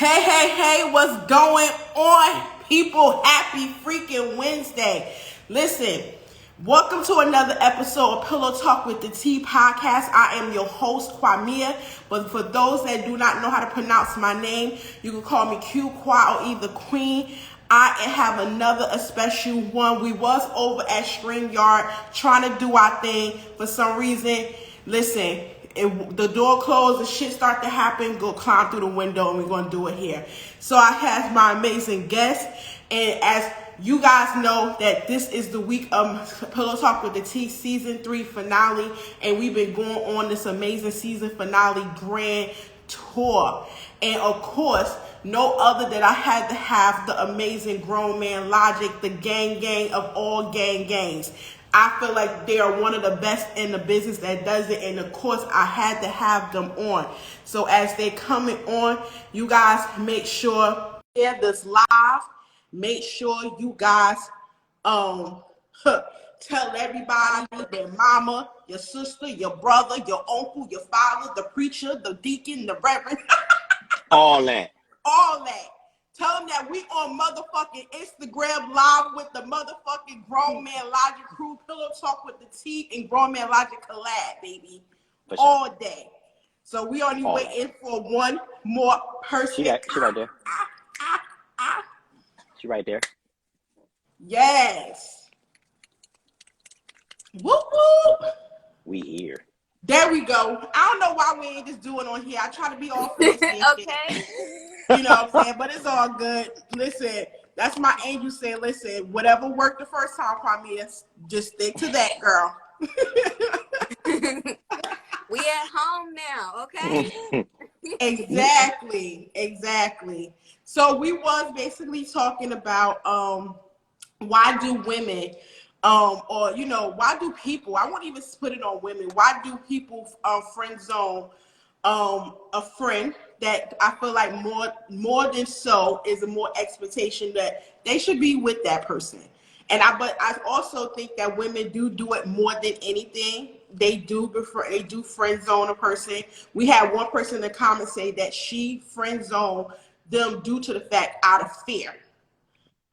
Hey, what's going on, people? Happy freaking Wednesday. Listen, welcome to another episode of Pillow Talk with the Tea podcast. I am your host, Kwamia, but for those that do not know how to pronounce my name, you can call me Q, Kwa, or either Queen. I have a special one. We was over at StreamYard trying to do our thing. For some reason, listen, the door closed and shit start to happen, go climb through the window, and we're going to do it here. So I have my amazing guest, and as you guys know that this is the week of Pillow Talk with the Tea season 3 finale, and we've been going on this amazing season finale grand tour. And of course, no other than I had to have the amazing grown man Logic, the gang of all gangs. I feel like they are one of the best in the business that does it, and of course I had to have them on. So as they coming on, you guys make sure share this live. Make sure you guys tell everybody, their mama, your sister, your brother, your uncle, your father, the preacher, the deacon, the reverend. All that. Tell them that we on motherfucking Instagram live with the motherfucking Grown Man Logic crew, Pillow Talk with the Tea, and Grown Man Logic collab, baby. For sure. All day. So we only waiting for one more person. She right there. She right there. Yes. Whoop whoop. We here. There we go. I don't know why we ain't just doing on here. I try to be all fancy. Okay. You know what I'm saying? But it's all good. Listen, that's my angel saying, listen, whatever worked the first time, Kwamia, just stick to that, girl. We at home now, okay? Exactly. So we was basically talking about why do women or you know, why do people, I won't even put it on women, why do people friend zone a friend that I feel like more than so is a more expectation that they should be with that person. But I also think that women do it more than anything. They do friend zone a person. We had one person in the comments say that she friend zone them due to the fact out of fear.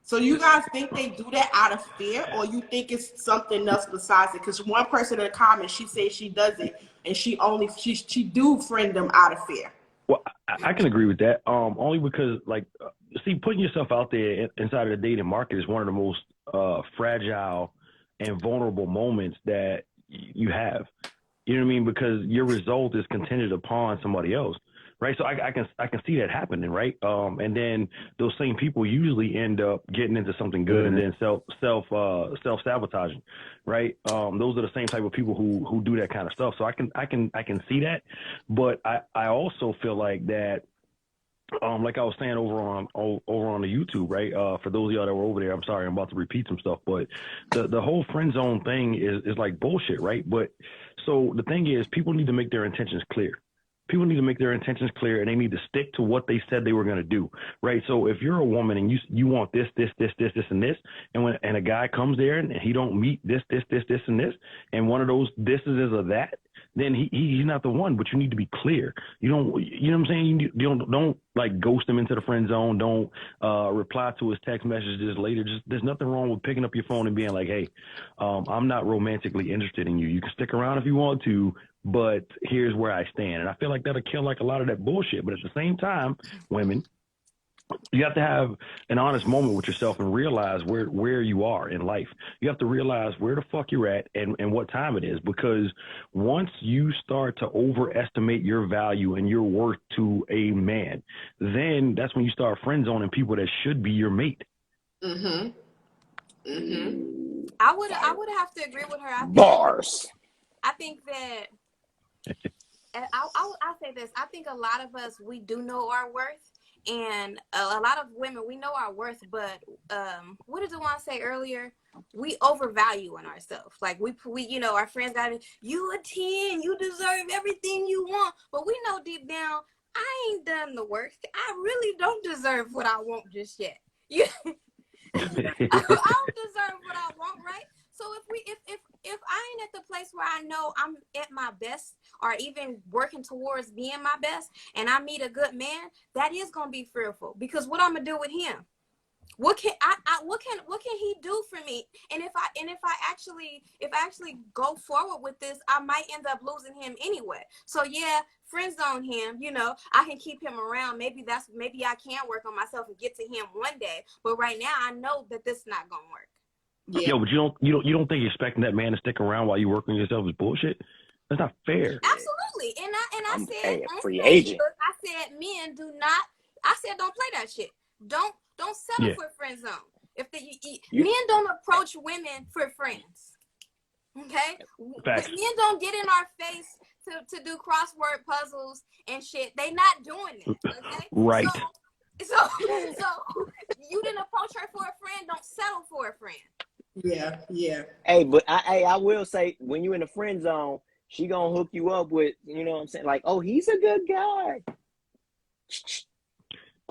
So you guys think they do that out of fear, or you think it's something else besides it? Because one person in the comments, she says she does it, and she do friend them out of fear. Well, I can agree with that. Only because, putting yourself out there inside of the dating market is one of the most fragile and vulnerable moments that you have. You know what I mean? Because your result is contingent upon somebody else, right? So I can see that happening, right? And then those same people usually end up getting into something good and then self sabotaging, right? Those are the same type of people who do that kind of stuff. So I can see that, but I also feel like that. Like I was saying over on the YouTube, right? For those of y'all that were over there, I'm sorry, I'm about to repeat some stuff, but the whole friend zone thing is like bullshit, right? But so the thing is, people need to make their intentions clear. People need to make their intentions clear, and they need to stick to what they said they were going to do, right? So if you're a woman and you want this, and this, and a guy comes there and he don't meet this, and this, and one of those thises is a that, then he's not the one. But you need to be clear. You know what I'm saying? You don't like ghost him into the friend zone. Don't reply to his text messages later. There's nothing wrong with picking up your phone and being like, hey, I'm not romantically interested in you. You can stick around if you want to, but here's where I stand. And I feel like that'll kill like a lot of that bullshit. But at the same time, women, you have to have an honest moment with yourself and realize where you are in life. You have to realize where the fuck you're at and what time it is, because once you start to overestimate your value and your worth to a man, then that's when you start friend zoning people that should be your mate. I would have to agree with her. Bars. I think that I'll say this. I think a lot of us, we do know our worth. And a lot of women, we know our worth, but what did the one say earlier? We overvalue in ourselves. Like we you know, our friends got it. You a 10, you deserve everything you want. But we know deep down, I ain't done the work. I really don't deserve what I want just yet. I don't deserve what I want, right? So if I ain't at the place where I know I'm at my best or even working towards being my best, and I meet a good man, that is gonna be fearful, because what I'm gonna do with him? What can what can he do for me? And if I actually go forward with this, I might end up losing him anyway. So yeah, friend zone him, you know, I can keep him around. Maybe I can work on myself and get to him one day. But right now I know that this is not gonna work. Yeah, but you don't think expecting that man to stick around while you work on yourself is bullshit? That's not fair. Absolutely. And I said free agent. I said men do not. I said don't play that shit. Don't settle for friend zone. If men don't approach women for friends, okay? Facts. Men don't get in our face to do crossword puzzles and shit. They not doing it, okay? Right. So you didn't approach her for a friend. Don't settle for a friend. Yeah. Hey, but I will say, when you in the friend zone, she gonna hook you up with, you know what I'm saying? Like, oh, he's a good guy.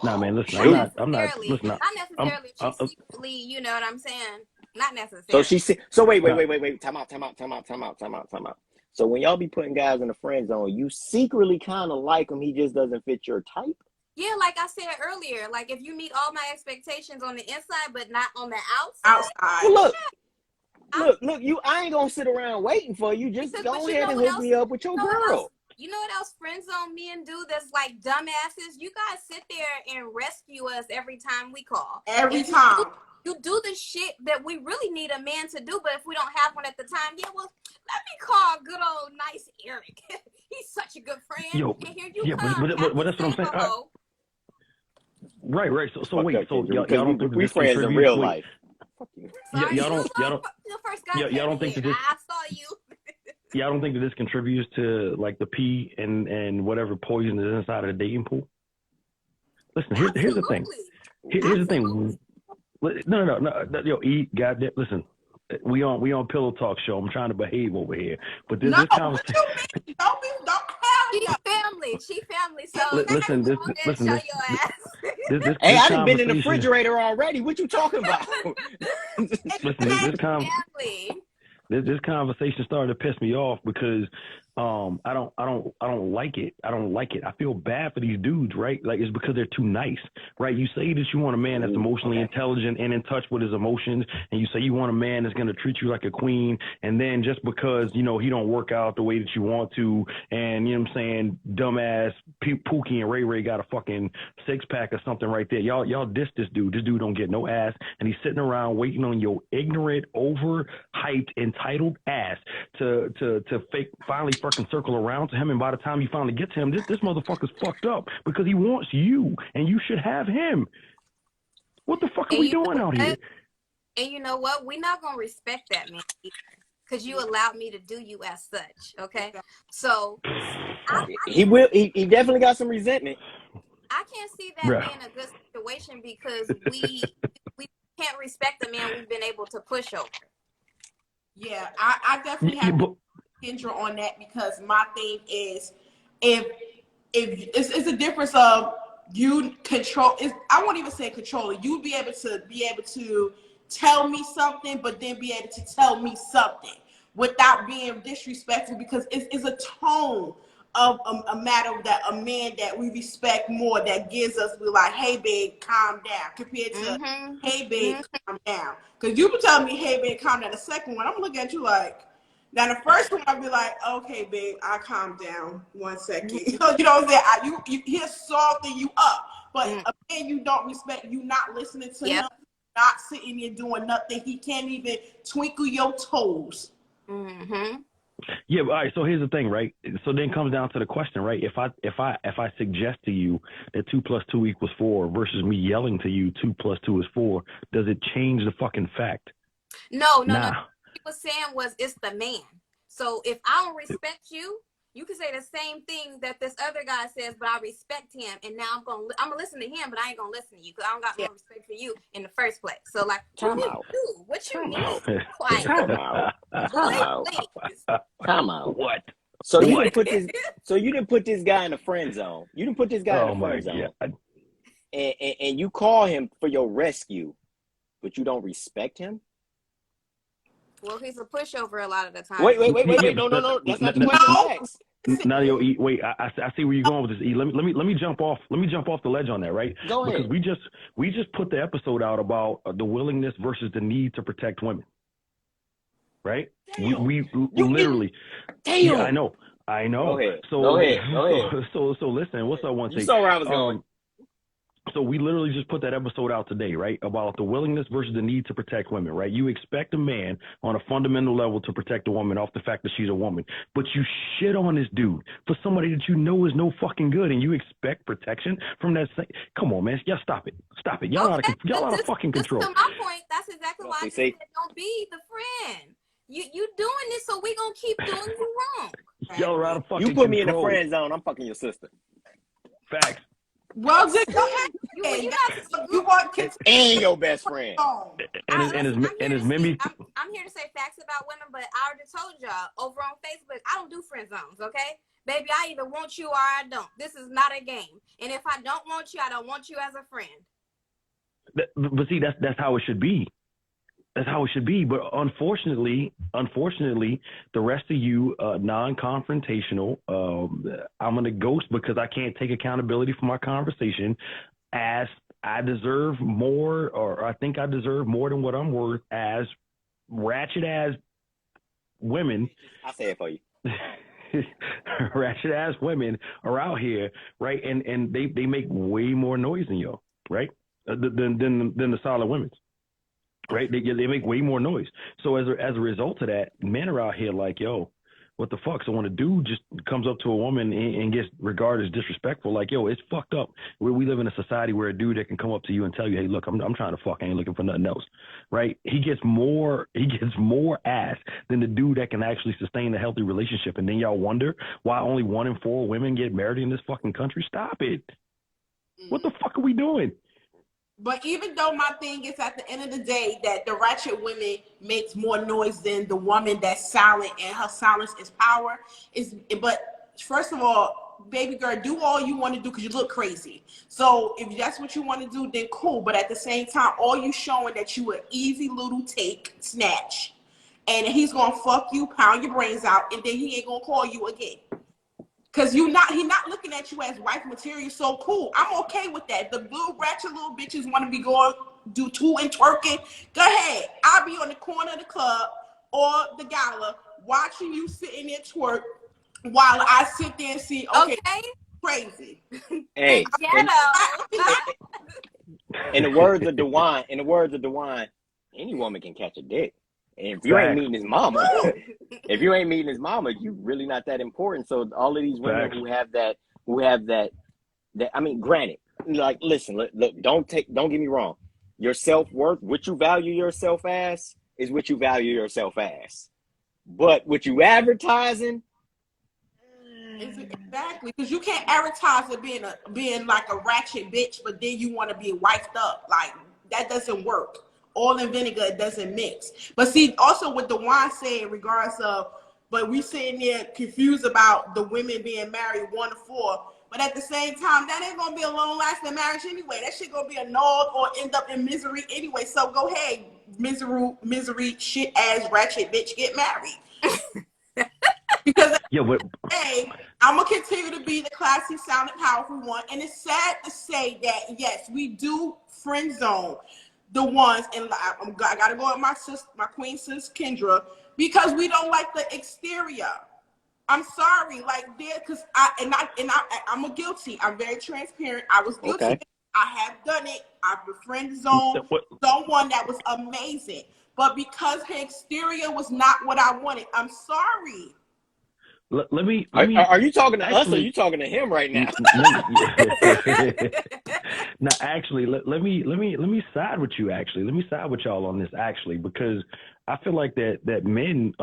Nah, man, listen, I'm not listen, not necessarily. She's secretly, you know what I'm saying? Not necessarily. So wait. Time out. So when y'all be putting guys in the friend zone, you secretly kind of like him. He just doesn't fit your type. Yeah, like I said earlier, like if you meet all my expectations on the inside, but not on the outside. Well, look, I ain't gonna sit around waiting for you. Just go ahead and hook me up with your girl. You know what else friend zone men do that's like dumbasses? You guys sit there and rescue us every time we call. Every time. You do the shit that we really need a man to do, but if we don't have one at the time, let me call good old nice Eric. He's such a good friend. Yo, and here you come. But that's what I'm saying. Right. So wait. So y'all don't think we friends in real life? Y'all don't think that this? I saw you. Yeah, I don't think that this contributes to like the pee and whatever poison is inside of the dating pool. Listen, here's the thing. Here's the thing. No. Yo, goddamn. Listen, we on Pillow Talk show. I'm trying to behave over here, but this conversation. She family. So listen. Hey, I done been in the refrigerator already. What you talking about? Listen, this conversation started to piss me off because I don't like it. I feel bad for these dudes, right? Like, it's because they're too nice, right? You say that you want a man that's emotionally intelligent and in touch with his emotions, and you say you want a man that's going to treat you like a queen, and then just because, you know, he don't work out the way that you want to, and, you know what I'm saying, dumbass Pookie and Ray Ray got a fucking six-pack or something right there. Y'all diss this dude. This dude don't get no ass, and he's sitting around waiting on your ignorant, overhyped, entitled ass to finally fucking circle around to him, and by the time you finally get to him, this motherfucker's fucked up because he wants you, and you should have him. What the fuck are we doing out here? And you know what? We're not gonna respect that, man, because you allowed me to do you as such. Okay, so he definitely got some resentment. I can't see that being a good situation because we can't respect the man we've been able to push over. Yeah, I definitely have Kendra on that, because my thing is, if it's a difference of you control. I won't even say control it. You be able to tell me something, but then be able to tell me something without being disrespectful, because it's a tone of a matter that a man that we respect more that gives us, we're like, hey babe, calm down, compared to hey babe, calm down. Because you can tell me, hey babe, calm down. The second one, I'm looking at you like, now the first one I'll be like, okay babe, I'll calm down 1 second. You know what I'm saying? He's softening you up. But a man you don't respect, you not listening to him, not sitting there doing nothing. He can't even twinkle your toes. Yeah, all right. So here's the thing, right? So then it comes down to the question, right? If I suggest to you that 2 + 2 = 4 versus me yelling to you 2 + 2 = 4, does it change the fucking fact? No. What he was saying was it's the man. So if I don't respect you, you can say the same thing that this other guy says, but I respect him, and now I'm gonna listen to him, but I ain't gonna listen to you because I don't got no respect for you in the first place. So like, what you mean? Quiet. Time out. What? So you didn't put this guy in the friend zone. You didn't put this guy in the friend zone. And you call him for your rescue, but you don't respect him? Well, he's a pushover a lot of the time. Wait. No. That's not the question. Facts. Now, wait. I see where you're going with this. E. Let me jump off. Let me jump off the ledge on that, right? Go ahead. Because we just put the episode out about the willingness versus the need to protect women, right? Damn. We literally. Damn. Yeah, I know. Go ahead. So Go ahead. So listen. What's up? One thing. You saw where I was going. So we literally just put that episode out today, right? About the willingness versus the need to protect women, right? You expect a man on a fundamental level to protect a woman off the fact that she's a woman, but you shit on this dude for somebody that you know is no fucking good, and you expect protection from that. Come on, man. Y'all stop it. Stop it. Y'all out of fucking control. To my point, that's exactly why I just see? said don't be the friend. You doing this, so we gonna keep doing you wrong. Y'all are out of fucking You put me control. in the friend zone, I'm fucking your sister. Facts. Well, just go ahead. You want kids And your best friend. And his mimi. I'm here to say facts about women, but I already told y'all over on Facebook, I don't do friend zones, okay? Baby, I either want you or I don't. This is not a game. And if I don't want you, I don't want you as a friend. But see, that's how it should be. That's how it should be. But unfortunately, the rest of you, non-confrontational, I'm going to ghost because I can't take accountability for my conversation, as I deserve more, or I think I deserve more than what I'm worth, as ratchet as women. I say it for you. Ratchet ass women are out here, right? And they make way more noise than y'all, right? Than the solid women. Right, they make way more noise. So as a result of that, men are out here like, yo, what the fuck? So when a dude just comes up to a woman and gets regarded as disrespectful, like, yo, it's fucked up. We live in a society where a dude that can come up to you and tell you, hey, look, I'm trying to fuck, I ain't looking for nothing else, right? He gets more ass than the dude that can actually sustain a healthy relationship. And then y'all wonder why only 1 in 4 women get married in this fucking country. Stop it. What the fuck are we doing? But even though my thing is at the end of the day that the ratchet women makes more noise than the woman that's silent and her silence is power, but first of all, baby girl, do all you want to do because you look crazy. So if that's what you want to do, then cool. But at the same time, all you showing that you an easy little snatch, and he's gonna fuck you, pound your brains out, and then he ain't gonna call you again. Cause he's not looking at you as wife material. So cool, I'm okay with that. The little ratchet little bitches want to be going do two and twerking. Go ahead. I'll be on the corner of the club or the gala watching you sitting there twerk while I sit there and see. Okay. Crazy. Hey. In the words of DeWine, any woman can catch a dick. And if you ain't meeting his mama, you really not that important. So all of these women who have that, I mean, granted, like, listen, look, don't get me wrong. Your self-worth, what you value yourself as, is what you value yourself as. But what you advertising, exactly, because you can't advertise it being like a ratchet bitch, but then you want to be wifed up. Like, that doesn't work. Oil and vinegar, it doesn't mix. But see, also what the wine said in regards of, but we sitting there confused about the women being married 1 to 4. But at the same time, that ain't gonna be a long-lasting marriage anyway. That shit gonna be annulled or end up in misery anyway. So go ahead, misery, shit ass ratchet bitch, get married. Because hey, I'm gonna continue to be the classy, sounding, powerful one. And it's sad to say that yes, we do friend zone the ones, and I gotta go with my queen sis Kendra, because we don't like the exterior. I'm sorry, like there, because I'm a guilty. I'm very transparent. I was guilty. Okay. I have done it. I've befriend zone someone that was amazing, but because her exterior was not what I wanted, I'm sorry. Let me. Are you talking to us or are you talking to him right now? No, actually, let me side with you. Actually, let me side with y'all on this. Actually, because I feel like that men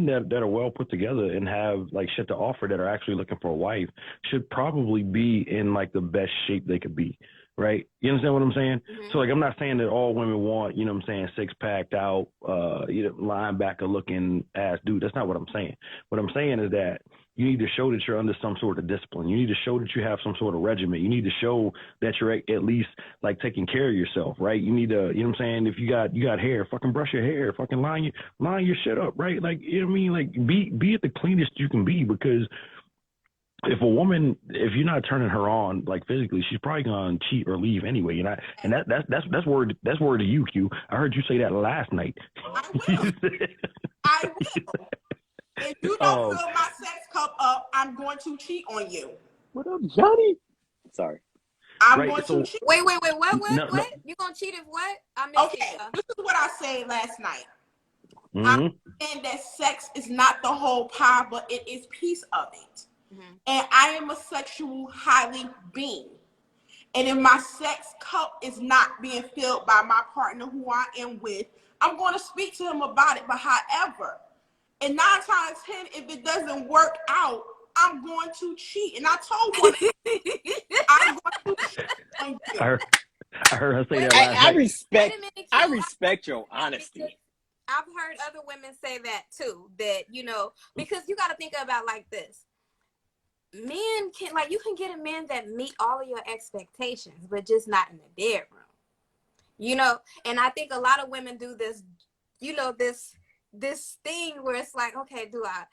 that are well put together and have like shit to offer, that are actually looking for a wife, should probably be in like the best shape they could be. Right? You understand what I'm saying? Mm-hmm. So like, I'm not saying that all women want, you know what I'm saying, 6-packed out, linebacker looking ass dude. That's not what I'm saying. What I'm saying is that You need to show that you're under some sort of discipline. You need to show that you have some sort of regimen. You need to show that you're at least like taking care of yourself, right? You need to, you know what I'm saying? If you got hair, fucking brush your hair, fucking line your shit up, right? Like, you know what I mean? Like, be at the cleanest you can be, because if you're not turning her on like physically, she's probably gonna cheat or leave anyway. And that's word to you, Q. I heard you say that last night. I will. If you don't fill my sex cup up, I'm going to cheat on you. What up, Johnny? Sorry. I'm going to cheat. Wait, what? No. You gonna cheat if what? Okay, this is what I said last night. Mm-hmm. I'm saying that sex is not the whole pie, but it is piece of it. Mm-hmm. And I am a sexual highly being. And if my sex cup is not being filled by my partner who I am with, I'm going to speak to him about it. But however, and 9 times 10, if it doesn't work out, I'm going to cheat. And I told one, I'm going to cheat on you. I heard her say that last night. I respect your honesty. I've heard other women say that too, that, you know, because you got to think about like this. Men can, like, you can get a man that meet all of your expectations, but just not in the bedroom, you know? And I think a lot of women do this, you know, this thing where it's like, okay, do I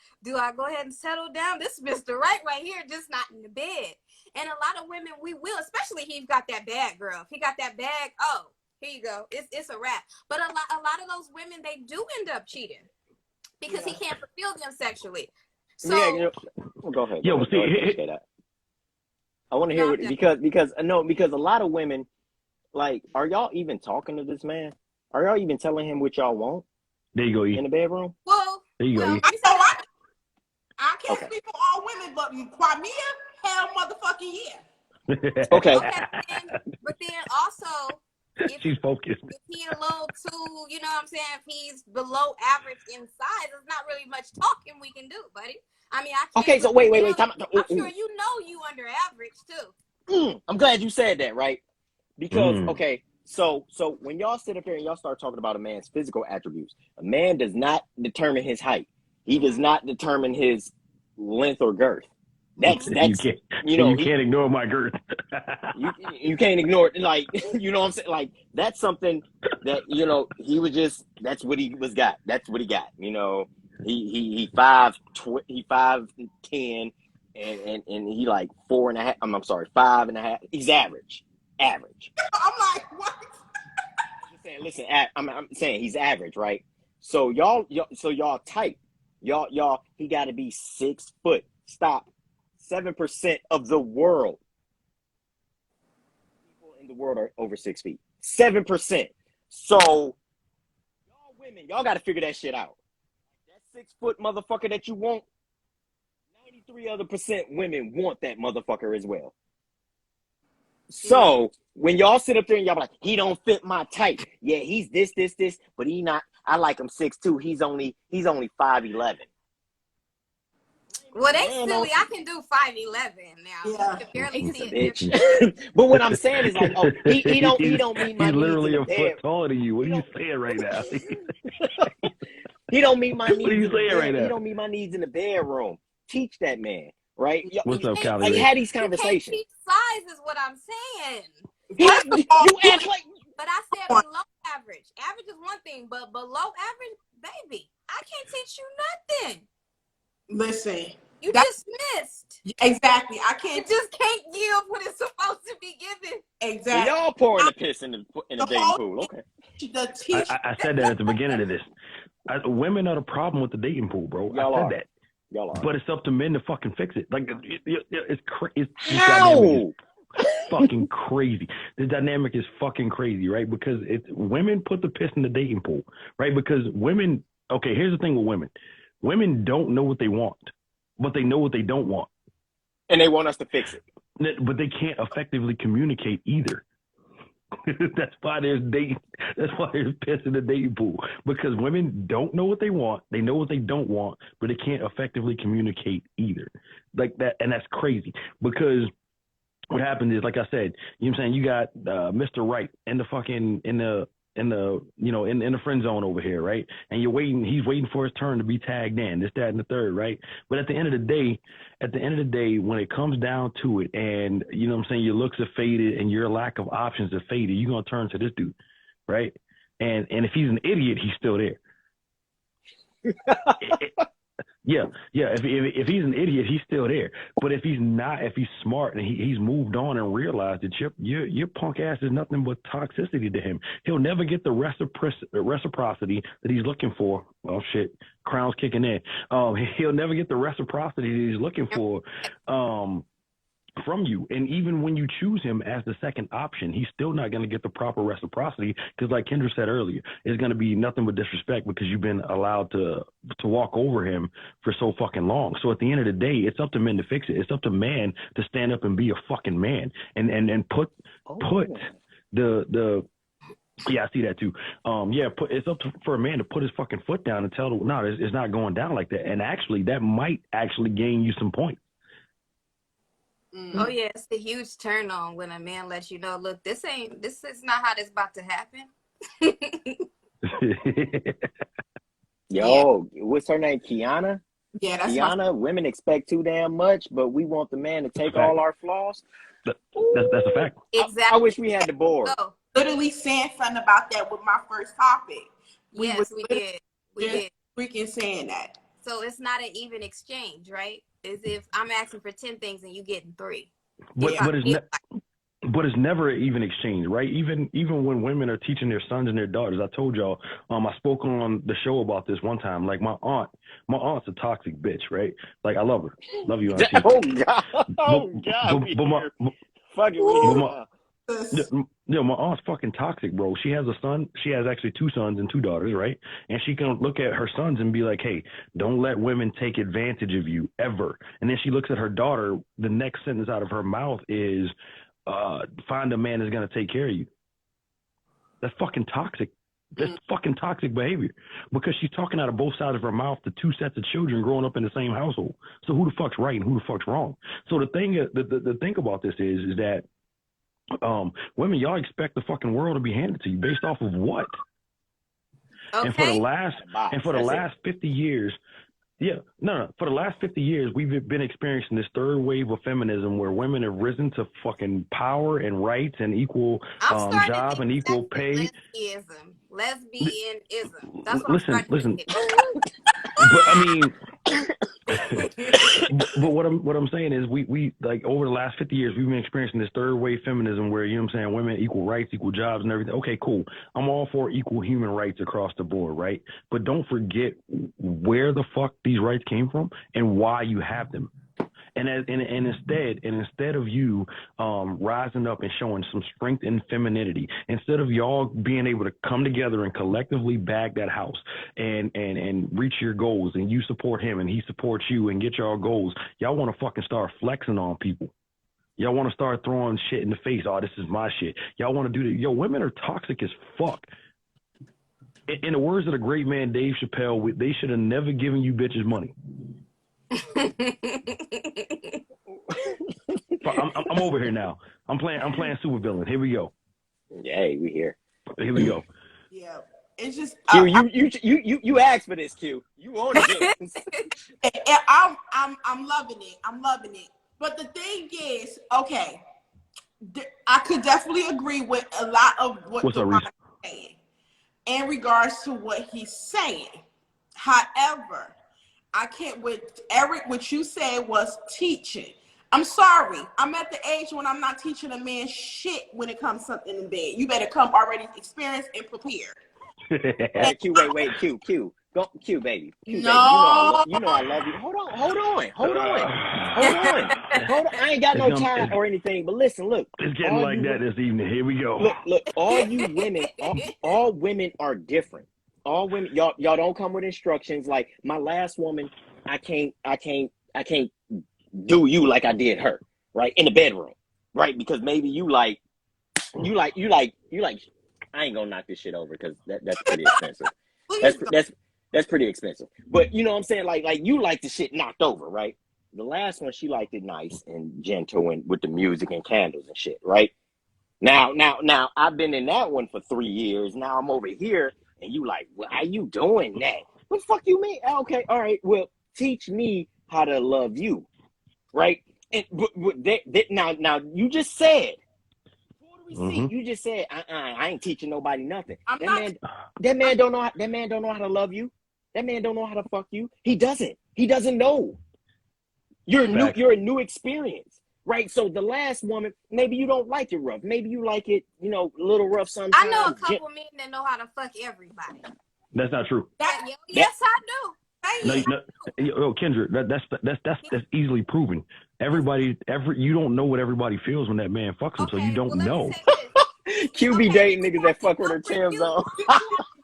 go ahead and settle down? This is Mr. Right here, just not in the bed. And a lot of women, we will, especially if he's got that bag, girl. If he got that bag, oh, here you go. It's a wrap. But a lot of those women, they do end up cheating because he can't fulfill them sexually. So go ahead. Yo, go ahead say that. I want to hear what, because a lot of women, like, are y'all even talking to this man? Are y'all even telling him what y'all want? There you go, E. In the bedroom? Well, there you go, E. I can't speak for all women, but Kwamia, hell motherfucking yeah. Okay. But then also, she's focused. If he a little too, you know what I'm saying? If he's below average in size, there's not really much talking we can do, buddy. I mean, I can't. Okay, so wait. I'm sure you know you under average too. I'm glad you said that, right? Because okay, so when y'all sit up here and y'all start talking about a man's physical attributes, a man does not determine his height. He does not determine his length or girth. That's you can't ignore my girth. you can't ignore it. Like, you know what I'm saying? Like, that's something that, you know, that's what he got. That's what he got. You know, he 5'10" and he like 4.5. I'm sorry, 5.5. He's average. I'm like, what? Listen, I'm saying he's average, right? So y'all tight. Y'all, he got to be 6 foot. Stop. 7% of the world. People in the world are over 6 feet. 7%. So, y'all women, y'all got to figure that shit out. That 6 foot motherfucker that you want, 93 other % women want that motherfucker as well. So, when y'all sit up there and y'all be like, he don't fit my type. Yeah, he's this, but he not. I like him 6'2". He's only 5'11". Well, they silly. I can do 5'11" now. Yeah. You can barely see it. But what I'm saying is like, oh, he don't meet my needs. He's literally a foot taller than you. What are you saying right now? He don't meet my needs. What are you saying right now? He don't meet my needs in the bedroom. Teach that man, right? What's up, Callie? Like, had these conversations. You can't teach size is what I'm saying. You act like. But I said below average. Average is one thing, but below average, baby, I can't teach you nothing. Listen, you dismissed. Exactly. I can't. You just can't give what it's supposed to be given. Exactly. So y'all pouring the piss in the dating pool. Okay. I said that at the beginning of this. Women are the problem with the dating pool, bro. I said that. Y'all are. But it's up to men to fucking fix it. Like, it's how? Fucking crazy. The dynamic is fucking crazy, right? Because women put the piss in the dating pool, right? Because women. Okay, here's the thing with women. Women don't know what they want, but they know what they don't want. And they want us to fix it. But they can't effectively communicate either. That's why there's piss in the dating pool. Because women don't know what they want. They know what they don't want, but they can't effectively communicate either. Like that, and that's crazy. Because what happens is, like I said, you know what I'm saying, you got Mr. Right in the in the in the friend zone over here, right? And he's waiting for his turn to be tagged in, this, that, and the third, right? But at the end of the day, when it comes down to it, and you know what I'm saying, your looks are faded and your lack of options are faded, you're gonna turn to this dude, right? And if he's an idiot, he's still there. Yeah. If he's an idiot, he's still there. But if he's not, if he's smart and he's moved on and realized that your punk ass is nothing but toxicity to him, he'll never get the reciprocity that he's looking for. Oh shit, crown's kicking in. He'll never get the reciprocity that he's looking for. From you. And even when you choose him as the second option, he's still not going to get the proper reciprocity, because like Kendra said earlier, it's going to be nothing but disrespect because you've been allowed to walk over him for so fucking long. So at the end of the day, it's up to men to fix it. It's up to man to stand up and be a fucking man and put the yeah, I see that too. It's up for a man to put his fucking foot down and tell no, it's not going down like that. And actually, that might actually gain you some points. Oh yeah, it's a huge turn on when a man lets you know, look, this is not how this about to happen. Yo, what's her name? Kiana? Yeah, that's Kiana. Women expect too damn much, but we want the man to take all our flaws. That's a fact. Exactly. I wish we had the board. literally saying something about that with my first topic. We did. We did. Freaking saying that. So it's not an even exchange, right? As if I'm asking for 10 things and you getting 3. But it's never an even exchange, right? Even when women are teaching their sons and their daughters. I told y'all, I spoke on the show about this one time. Like my aunt's a toxic bitch, right? Like I love her, love you, auntie. Oh God, my aunt's fucking toxic, bro. She has a son. She has actually 2 sons and 2 daughters, right? And she can look at her sons and be like, hey, don't let women take advantage of you ever. And then she looks at her daughter. The next sentence out of her mouth is, find a man that's going to take care of you. That's fucking toxic. That's fucking toxic behavior, because she's talking out of both sides of her mouth to 2 sets of children growing up in the same household. So who the fuck's right and who the fuck's wrong? So the thing about this is that women, y'all expect the fucking world to be handed to you based off of what? Okay. And for the last 50 years, for the last 50 years, we've been experiencing this third wave of feminism where women have risen to fucking power and rights and equal job and equal pay. Lesbianism. That's what listen. But I mean, but what I'm saying is we like over the last 50 years we've been experiencing this third wave feminism where, you know what I'm saying, women equal rights, equal jobs and everything. Okay, cool. I'm all for equal human rights across the board, right? But don't forget where the fuck these rights came from and why you have them. And instead of you rising up and showing some strength and femininity, instead of y'all being able to come together and collectively bag that house and reach your goals, and you support him and he supports you and get y'all goals, y'all want to fucking start flexing on people. Y'all want to start throwing shit in the face. Oh, this is my shit. Y'all want to do that. Yo, women are toxic as fuck. In the words of the great man Dave Chappelle, they should have never given you bitches money. I'm over here now. I'm playing supervillain. Here we go. Hey, we here. Here we go. Yeah, it's just Q. You asked for this, Q. You own it. I'm loving it. I'm loving it. But the thing is, okay, I could definitely agree with a lot of what Devon is saying in regards to what he's saying. However, I can't with Eric, what you said was teaching. I'm sorry. I'm at the age when I'm not teaching a man shit when it comes to something in bed. You better come already experienced and prepared. Hey, Q, wait, Q. Go, Q, baby. Q, No. baby. You know I love you. Hold on. I ain't got no time or anything, but listen, look. It's getting like that this evening. Here we go. Look, all you women, all women are different. All women, y'all don't come with instructions. Like my last woman, I can't do you like I did her, right? In the bedroom, right? Because maybe you like, I ain't gonna knock this shit over because that's pretty expensive. That's pretty expensive. But you know what I'm saying? Like you like the shit knocked over, right? The last one, she liked it nice and gentle and with the music and candles and shit, right? Now, I've been in that one for 3 years. Now I'm over here, and you like, well, how you doing that? What the fuck you mean? Okay, all right. Well, teach me how to love you, right? And now, you just said, you just said, I ain't teaching nobody nothing. That man don't know how to love you. That man don't know how to fuck you. He doesn't know. You're a new experience. Right, so the last woman, maybe you don't like it rough. Maybe you like it, a little rough sometimes. I know a couple men that know how to fuck everybody. That's not true. Yes, I do. No, Kendra, that's easily proven. You don't know what everybody feels when that man fucks them, so you don't know. QB dating niggas that fuck with her Tim's on.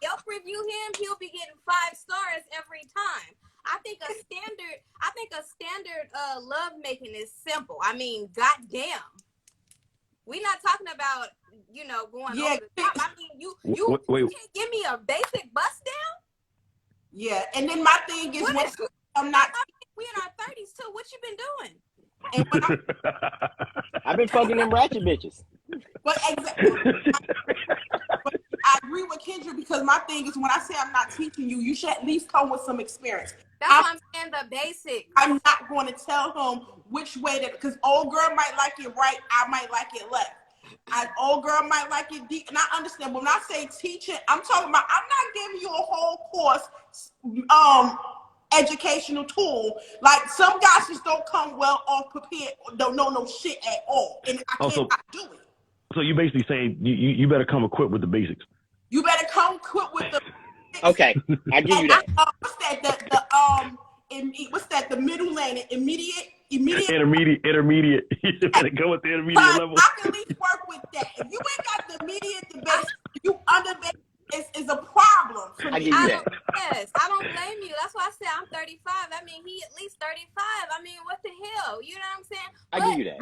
Yelp review him, he'll be getting 5 stars every time. I think a standard love making is simple. I mean, goddamn. We're not talking about, going over the top. I mean, you can't give me a basic bust down? Yeah, and then my thing is, I'm not. We in our 30s too. What you been doing? And when I've been fucking them ratchet bitches. But I agree with Kendra, because my thing is, when I say I'm not teaching you, you should at least come with some experience. That's why I'm saying the basics. I'm not going to tell him which way because old girl might like it right, I might like it left. Old girl might like it deep, and I understand. When I say teaching, I'm talking about, I'm not giving you a whole course, educational tool. Like, some guys just don't come well off prepared, don't know no shit at all, and I can't do it. So you basically saying you better come equipped with the basics. You better come equipped with the. Okay, I give you that. What's that? The middle lane, intermediate. Intermediate. You better go with the intermediate level. I can at least work with that. If you ain't got the immediate, the basic, you under basic is a problem. I give you that. Yes, I don't blame you. That's why I said I'm 35. I mean, he at least 35. I mean, what the hell? You know what I'm saying? I give you that.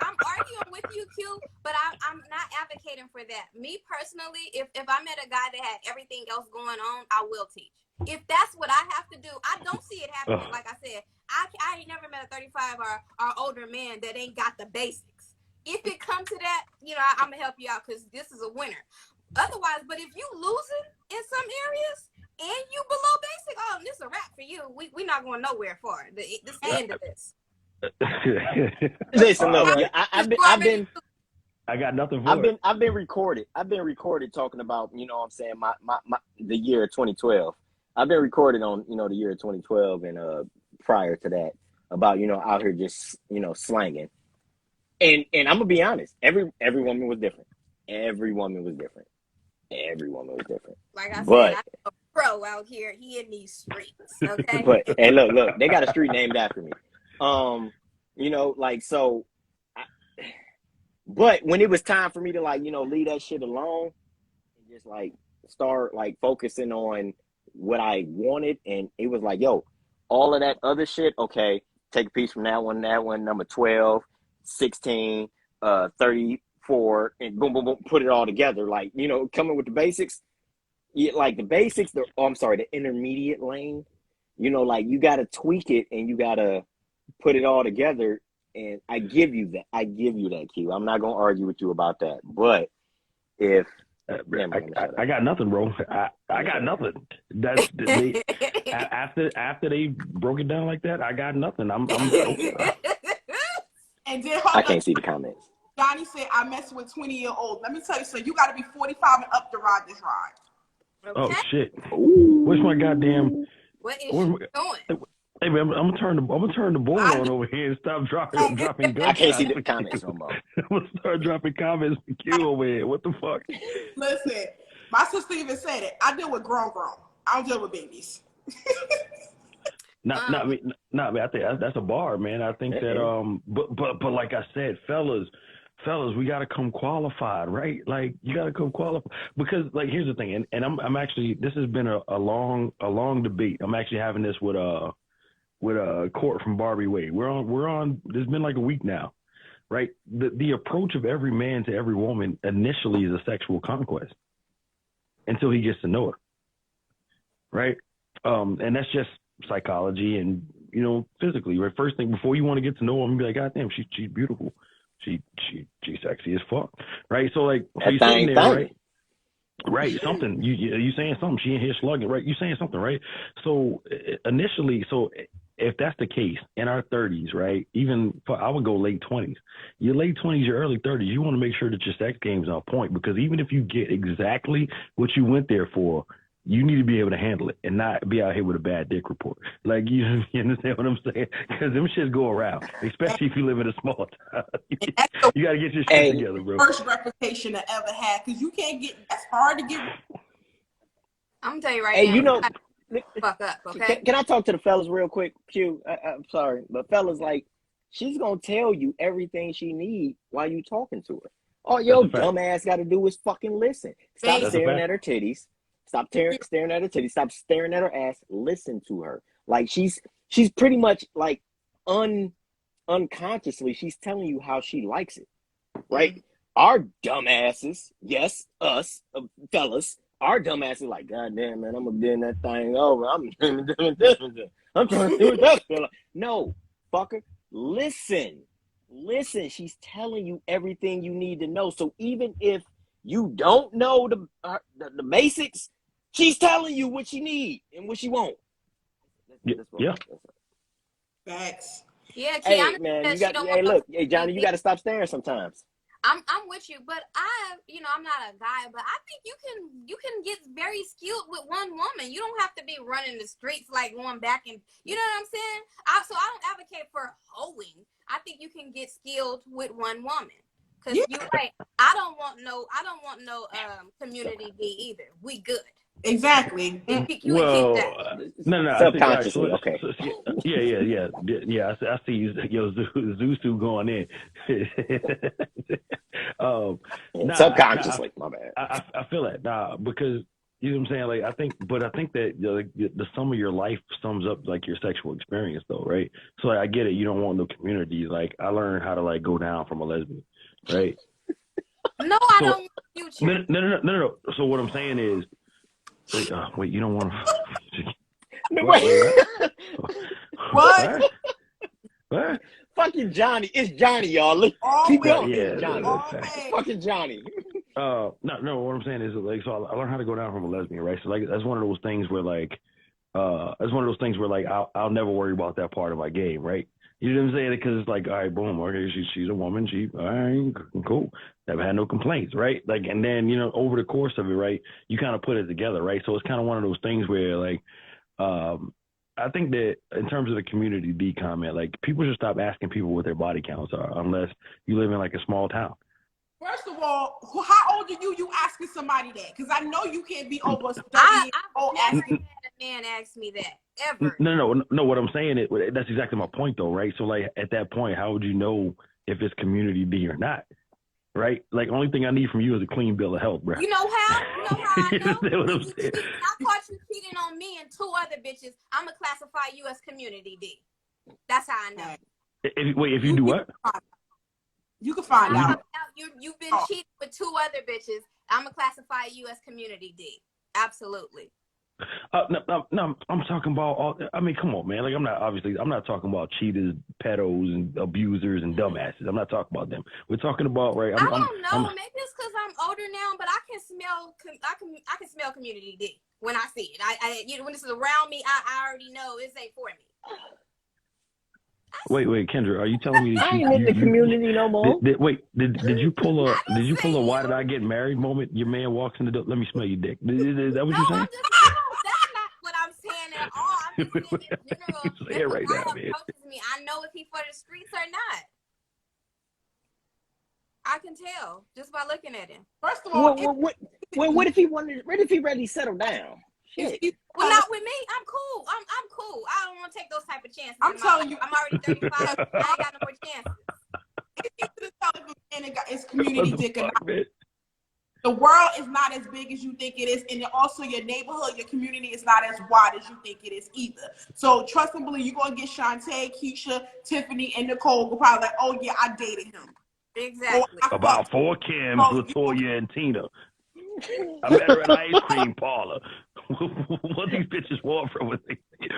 I'm arguing with you, Q, but I'm not advocating for that. Me personally, if I met a guy that had everything else going on, I will teach. If that's what I have to do, I don't see it happening. Like I said, I ain't never met a 35 or older man that ain't got the basics. If it comes to that, I'm gonna help you out, because this is a winner. Otherwise, but if you losing in some areas and you below basic, this is a wrap for you. We're not going nowhere for it. This is the end of this. Listen, look, I got nothing for it. I've been recorded talking about, what I'm saying, my the year 2012. I've been recorded on, the year 2012 and prior to that about, out here just, slanging. And I'm gonna be honest, every woman was different. Every woman was different. Like I said, I'm a pro out here. He in these streets, okay? But hey, look, they got a street named after me. But when it was time for me to leave that shit alone and just start focusing on what I wanted, and it was yo, all of that other shit, okay, take a piece from that one, number 12, 16, 34, and boom, boom, boom, put it all together. Coming with the basics, the basics, the intermediate lane, you got to tweak it and you got to put it all together. And I give you that, Q. I'm not going to argue with you about that. But if I got nothing, bro. I got nothing. That's after they broke it down like that, I got nothing. I'm And then I can't see the comments. Johnny said, I mess with 20-year-old. Let me tell you, so you got to be 45 and up to ride this ride. Okay. Oh shit! Where's my goddamn? What is she doing? Hey man, I'm gonna turn the board on over here and stop dropping guns. I can't see the comments no more. I'm gonna start dropping comments for Q over here. What the fuck? Listen, my sister even said it. I deal with grown. I don't deal with babies. Not me. I think that's a bar, man. I think that but like I said, fellas, we gotta come qualified, right? Like, you gotta come qualified, because here's the thing, and I'm actually, this has been a long debate. I'm actually having this with Court from Barbie Wade. We're on. There's been a week now, right? The approach of every man to every woman initially is a sexual conquest until he gets to know her, right? And that's just psychology and physically. Right? First thing, before you want to get to know her, I'm gonna be like, God damn, she's beautiful. She's sexy as fuck, right? So like, so That you're sitting thing, there, right? Right, something you saying something. She in here slugging, right? You saying something, right? So initially, so if that's the case in our 30s, right? Even I would go late 20s. Your late 20s, your early 30s, you want to make sure that your sex game's on point, because even if you get exactly what you went there for, you need to be able to handle it and not be out here with a bad dick report. Like, you understand what I'm saying? Because them shits go around, especially if you live in a small town. You got to get your shit together, bro. Worst reputation I ever had, because you can't get. That's hard to get. I'm gonna tell you right now. You know, fuck up, okay? Can I talk to the fellas real quick? Q, I'm sorry, but fellas, like, she's gonna tell you everything she needs while you talking to her. All your dumb ass got to do is fucking listen. Stop staring at her titties. Stop staring at her titties. Stop staring at her ass. Listen to her. Like, she's pretty much like unconsciously, she's telling you how she likes it, right? Mm-hmm. Our dumb asses, yes, us fellas, our dumb asses like, God damn, man, I'm gonna bend that thing over. I'm trying to do that. No, fucker, listen. She's telling you everything you need to know. So even if you don't know the basics, she's telling you what she needs and what she wants. Yeah. Facts. Yeah, hey, man, hey, Johnny, you got to stop staring sometimes. I'm with you, but I'm not a guy, but I think you can get very skilled with one woman. You don't have to be running the streets like going back and, you know what I'm saying? So I don't advocate for hoeing. I think you can get skilled with one woman. Cause you're right. I don't want no community D either. We good. Exactly. No. Subconsciously, okay. Yeah. I see Zuzu going in. Subconsciously, my bad. I feel that, because you know what I'm saying. Like, I think that the sum of your life sums up like your sexual experience, though, right? So like, I get it. You don't want no community. Like, I learned how to like go down from a lesbian, right? No, I don't want future. No. So what I'm saying is, wait, you don't want to. What? What? Fucking Johnny. It's Johnny, y'all. Keep going. Yeah, Johnny. It's fucking Johnny. No. What I'm saying is, like, so I learned how to go down from a lesbian, right? So like, that's one of those things where I'll never worry about that part of my game, right? You know what I'm saying? Because it's like, all right, boom, okay, she's a woman, all right, cool. Never had no complaints, right? Like, and then, over the course of it, right, you kind of put it together, right? So it's kind of one of those things where, like, I think that in terms of the community D comment, like, people should stop asking people what their body counts are unless you live in like a small town. First of all, how old are you? You asking somebody that? Because I know you can't be over 30 years old. I've never had a man ask me that ever. No. What I'm saying is, that's exactly my point, though, right? So like, at that point, how would you know if it's community D or not? Right? Like, only thing I need from you is a clean bill of health, bro. You know how I know? What I'm saying? I caught you cheating on me and two other bitches. I'm going to classify you as community D. That's how I know. If you do what? You can find out. You've been cheating with two other bitches. I'm going to classify you as community D. Absolutely. No, I'm talking about come on, man. Like, I'm not talking about cheaters, pedos, and abusers and dumbasses. I'm not talking about them. We're talking about, right? I don't know. Maybe it's because I'm older now, but I can smell community D when I see it. When this is around me, I already know this ain't for me. Wait, Kendra, are you telling me I ain't in the community no more? Did you pull a why did I get married moment? Your man walks in the door, let me smell your dick. Is that what you're saying? That's not what I'm saying at all. I'm just saying in general. Say it right now, man. Me, I know if he for the streets or not. I can tell just by looking at him. First of all, what if he ready to settle down? Shit. Well, not with me. I'm cool. I'm cool. I don't want to take those type of chances. I'm telling you, I'm already 35. I ain't got no more chances. It's community dick or not. The world is not as big as you think it is, and also your neighborhood, your community is not as wide as you think it is either. So trust and believe, you're gonna get Shantae, Keisha, Tiffany, and Nicole will probably like, oh yeah, I dated him. Exactly. About 4 Kims, Latoya, and Tina. I met her at an ice cream parlor. What these bitches want from us?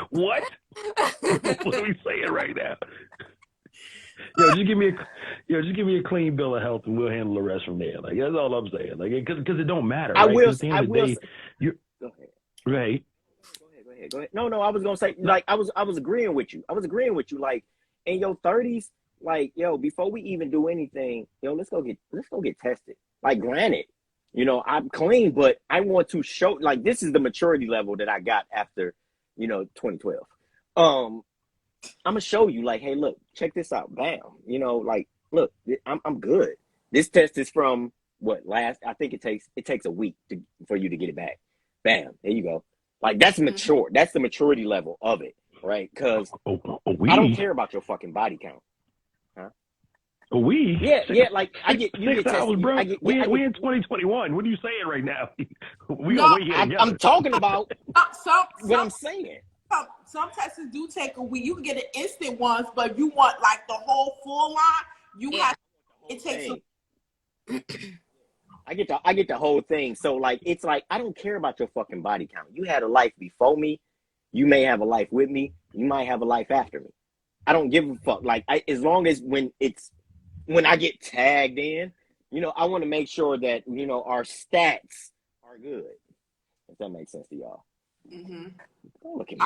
What? What are we saying right now? just give me a clean bill of health, and we'll handle the rest from there. Like that's all I'm saying. Like because it don't matter. I right? will. At the end of the day, you're go ahead. Right. Go ahead. No, I was gonna say like I was agreeing with you. Like in your 30s, like yo, before we even do anything, yo, let's go get tested. Like granted, I'm clean, but I want to show like this is the maturity level that I got after, 2012. I'm gonna show you like, hey, look, check this out. Bam. Like, look, I'm good. This test is from I think it takes a week for you to get it back. Bam. There you go. Like that's mature. That's the maturity level of it, right? Because I don't care about your fucking body count. Huh? Yeah. Like I get you 6 get hours, tested. bro. We in 2021. What are you saying right now? We gonna wait here together. I'm talking about what I'm saying. Some tests do take a week. You can get an instant ones, but you want like the whole full line. It takes. I get the whole thing. So like it's like I don't care about your fucking body count. You had a life before me. You may have a life with me. You might have a life after me. I don't give a fuck. Like as long as when I get tagged in, I want to make sure that our stats are good. If that makes sense to y'all. Mm-hmm. Look at me.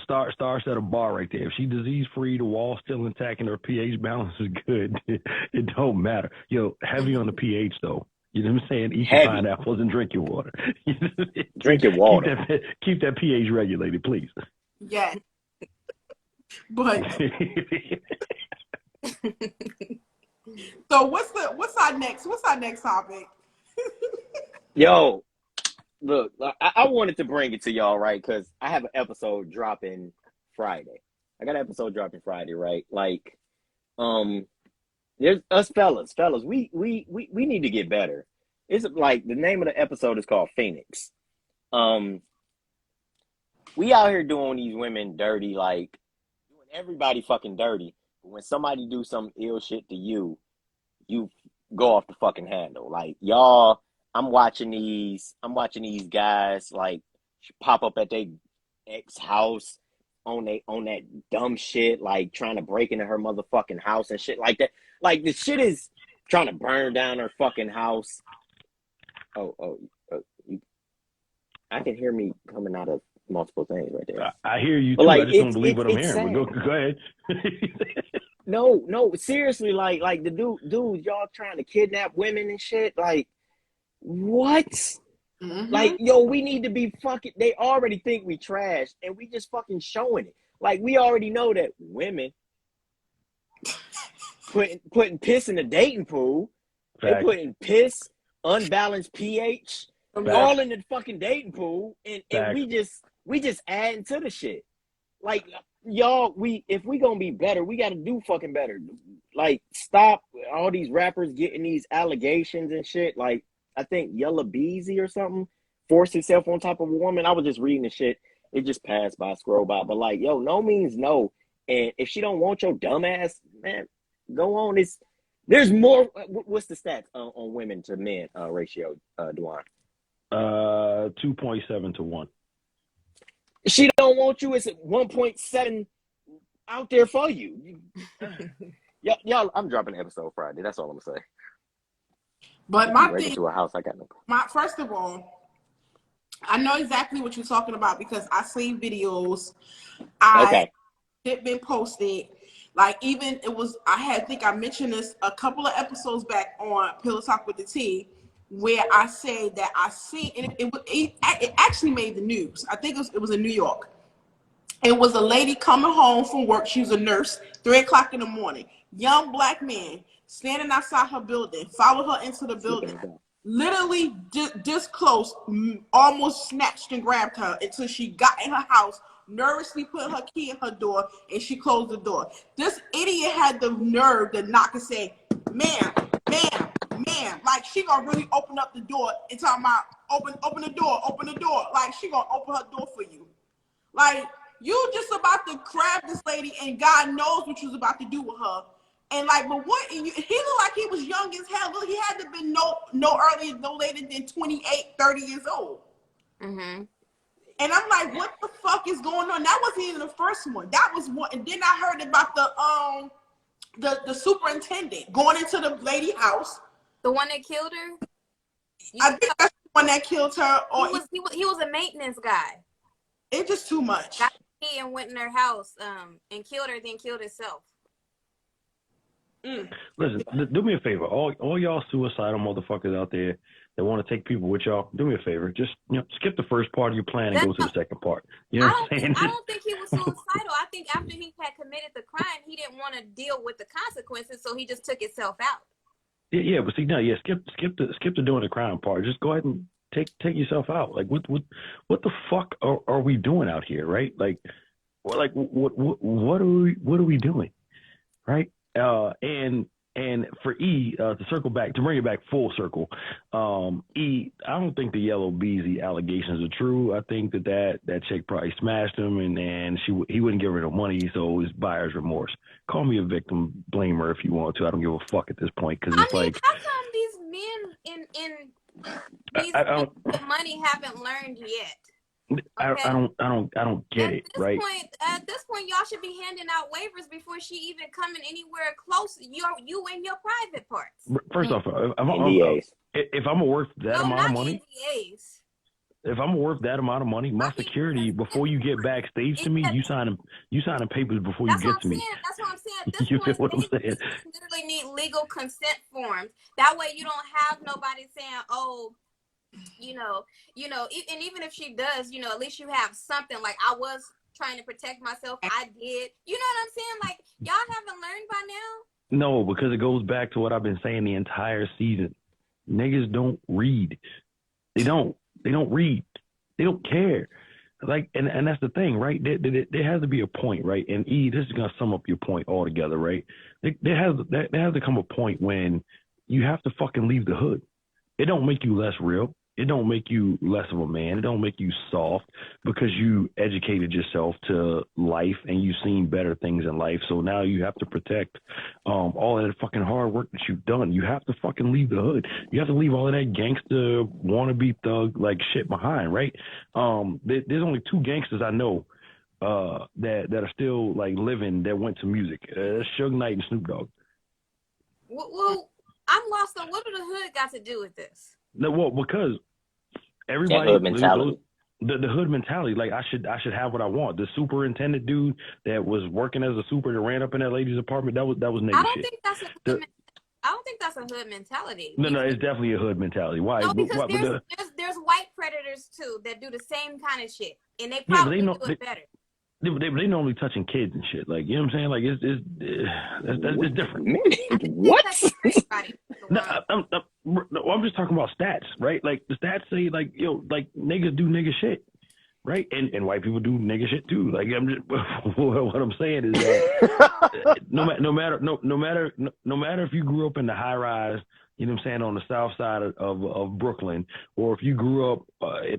Star set a bar right there. If she disease free, the wall's still intact, and her pH balance is good, it don't matter. Heavy on the pH though. You know what I'm saying? Eat your pineapples and drink your water. Drink your water. Keep that pH regulated, please. Yeah. But so what's our next topic? Yo. Look, I wanted to bring it to y'all, right? Because I have an episode dropping Friday. I got an episode dropping Friday, right? Like, there's us fellas. We need to get better. It's like the name of the episode is called Phoenix. We out here doing these women dirty, like doing everybody fucking dirty. But when somebody do some ill shit to you, you go off the fucking handle. Like y'all. I'm watching these guys like pop up at their ex house on that dumb shit, like trying to break into her motherfucking house and shit like that. Like the shit is trying to burn down her fucking house. I can hear me coming out of multiple things right there. I hear you too. Like, I just don't believe what I'm hearing. But go ahead. No, seriously, like the dude, y'all trying to kidnap women and shit, like. What? Mm-hmm. Like, yo, we need to be fucking. They already think we trash, and we just fucking showing it. Like, we already know that women putting piss in the dating pool. Fact. They putting piss, unbalanced pH, all in the fucking dating pool, and we just adding to the shit. Like, y'all, if we gonna be better, we got to do fucking better. Like, stop all these rappers getting these allegations and shit. Like. I think Yella Beezy or something forced himself on top of a woman. I was just reading the shit. It just passed by, scroll by. But like, yo, no means no. And if she don't want your dumb ass, man, go on. There's more. What's the stats on women to men ratio, Dwan? 2.7 to 1. If she don't want you, it's 1.7 out there for you. Y'all, I'm dropping an episode Friday. That's all I'm gonna say. But my thing, to a house, I got no. First of all, I know exactly what you're talking about because I seen videos. It been posted. Like even I think I mentioned this a couple of episodes back on Pillow Talk with the Tea, where I say that I see, and it actually made the news. I think it was in New York. It was a lady coming home from work. She was a nurse. 3:00 in the morning. Young black man. Standing outside her building, followed her into the building, literally just close, almost snatched and grabbed her until she got in her house, nervously put her key in her door, and she closed the door. This idiot had the nerve to knock and say, ma'am, like she gonna really open up the door and talking about open the door, like she gonna open her door for you. Like you just about to grab this lady and God knows what you was about to do with her. And like, but what he looked like he was young as hell. Look, he had to be no later than 28, 30 years old. Mm-hmm. And I'm like, what the fuck is going on? That wasn't even the first one. That was one. And then I heard about the superintendent going into the lady house. The one that killed her? I think that's the one that killed her. Or he was a maintenance guy. It's just too much. Got me and went in her house and killed her, then killed himself. Listen, do me a favor. All y'all suicidal motherfuckers out there that want to take people with y'all, do me a favor. Just skip the first part of your plan and go to the second part. You know what I'm saying? I don't think he was suicidal. I think after he had committed the crime, he didn't want to deal with the consequences, so he just took himself out. Yeah, but see, no, yeah, skip the doing the crime part. Just go ahead and take yourself out. Like, what the fuck are we doing out here, right? Like what are we doing, right? And for E, to circle back, to bring it back full circle, E, I don't think the Yellow Beezy allegations are true. I think that chick probably smashed him, and he wouldn't give her no money, so it was buyer's remorse. Call me a victim blamer if you want to. I don't give a fuck at this point, because it's like, how come these men in these with money haven't learned yet? Okay. I don't get it, right? At this point, y'all should be handing out waivers before she even coming anywhere close. You and your private parts. First off, if I'm worth that amount of money, NDAs. If I'm worth that amount of money, my security before you get backstage to me, you signing papers before you get to me. That's what I'm saying. At this You point, feel what I'm saying? you literally need legal consent forms. That way, you don't have nobody saying, "Oh." And even if she does, at least you have something like I was trying to protect myself. I did. You know what I'm saying? Like, y'all haven't learned by now? No, because it goes back to what I've been saying the entire season. Niggas don't read. They don't read. They don't care. Like, and that's the thing, right? There has to be a point, right? And E, this is gonna sum up your point altogether, right? There has to come a point when you have to fucking leave the hood. It don't make you less real. It don't make you less of a man. It don't make you soft because you educated yourself to life and you've seen better things in life. So now you have to protect all of that fucking hard work that you've done. You have to fucking leave the hood. You have to leave all of that gangster wannabe thug like shit behind, right? There's only two gangsters I know that are still like living that went to music. Suge Knight and Snoop Dogg. Well, I'm lost on what do the hood got to do with this? No, well, because everybody, hood mentality. The hood mentality, like I should have what I want. The superintendent dude that was working as a super that ran up in that lady's apartment, that was nigga I don't shit. think that's a hood mentality. No, it's definitely a hood mentality. Why? No, because there's white predators too that do the same kind of shit, and they probably do it better. They normally touching kids and shit. Like, you know what I'm saying? Like, it's different. What? I'm just talking about stats, right? Like, the stats say, like, like, niggas do nigga shit, right? And white people do nigga shit too. Like, I'm just, what I'm saying is that no matter if you grew up in the high rise, you know what I'm saying, on the south side of Brooklyn, or if you grew up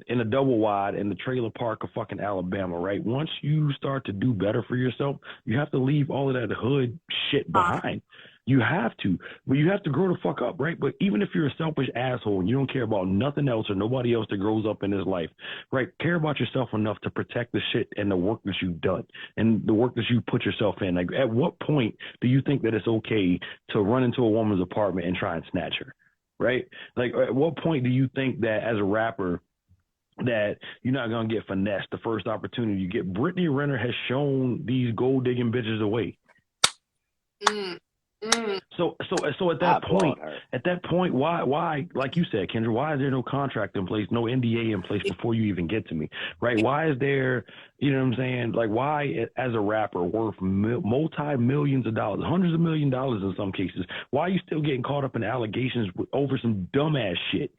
in a double wide in the trailer park of fucking Alabama, right? Once you start to do better for yourself, you have to leave all of that hood shit behind. You have to. But you have to grow the fuck up, right? But even if you're a selfish asshole and you don't care about nothing else or nobody else that grows up in this life, right? Care about yourself enough to protect the shit and the work that you've done and the work that you put yourself in. Like, at what point do you think that it's okay to run into a woman's apartment and try and snatch her, right? Like, at what point do you think that as a rapper that you're not going to get finessed the first opportunity you get? Brittany Renner has shown these gold digging bitches away. So at that point, why, like you said, Kendra, why is there no contract in place, no NDA in place before you even get to me, right? Why is there, you know what I'm saying? Like, why, as a rapper worth multi-millions of dollars, hundreds of $1 million in some cases, why are you still getting caught up in allegations over some dumbass shit?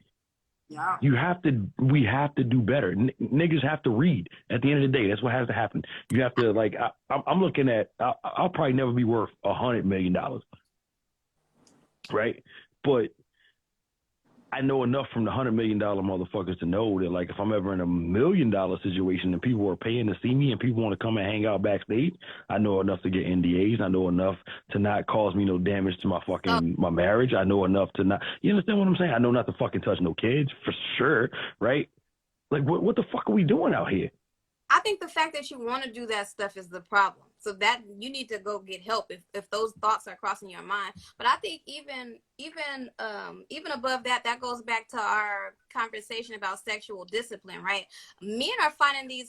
Yeah. We have to do better. Niggas have to read. At the end of the day, that's what has to happen. You have to, like, I'm looking at, I'll probably never be worth $100 million, right? But I know enough from the $100 million motherfuckers to know that, like, if I'm ever in $1 million situation and people are paying to see me and people want to come and hang out backstage, I know enough to get NDAs. I know enough to not cause me no damage to my marriage. I know enough to not, you understand what I'm saying? I know not to fucking touch no kids for sure, right? Like, what the fuck are we doing out here? I think the fact that you want to do that stuff is the problem. So that you need to go get help if those thoughts are crossing your mind. But I think even above that, that goes back to our conversation about sexual discipline, right? Men are finding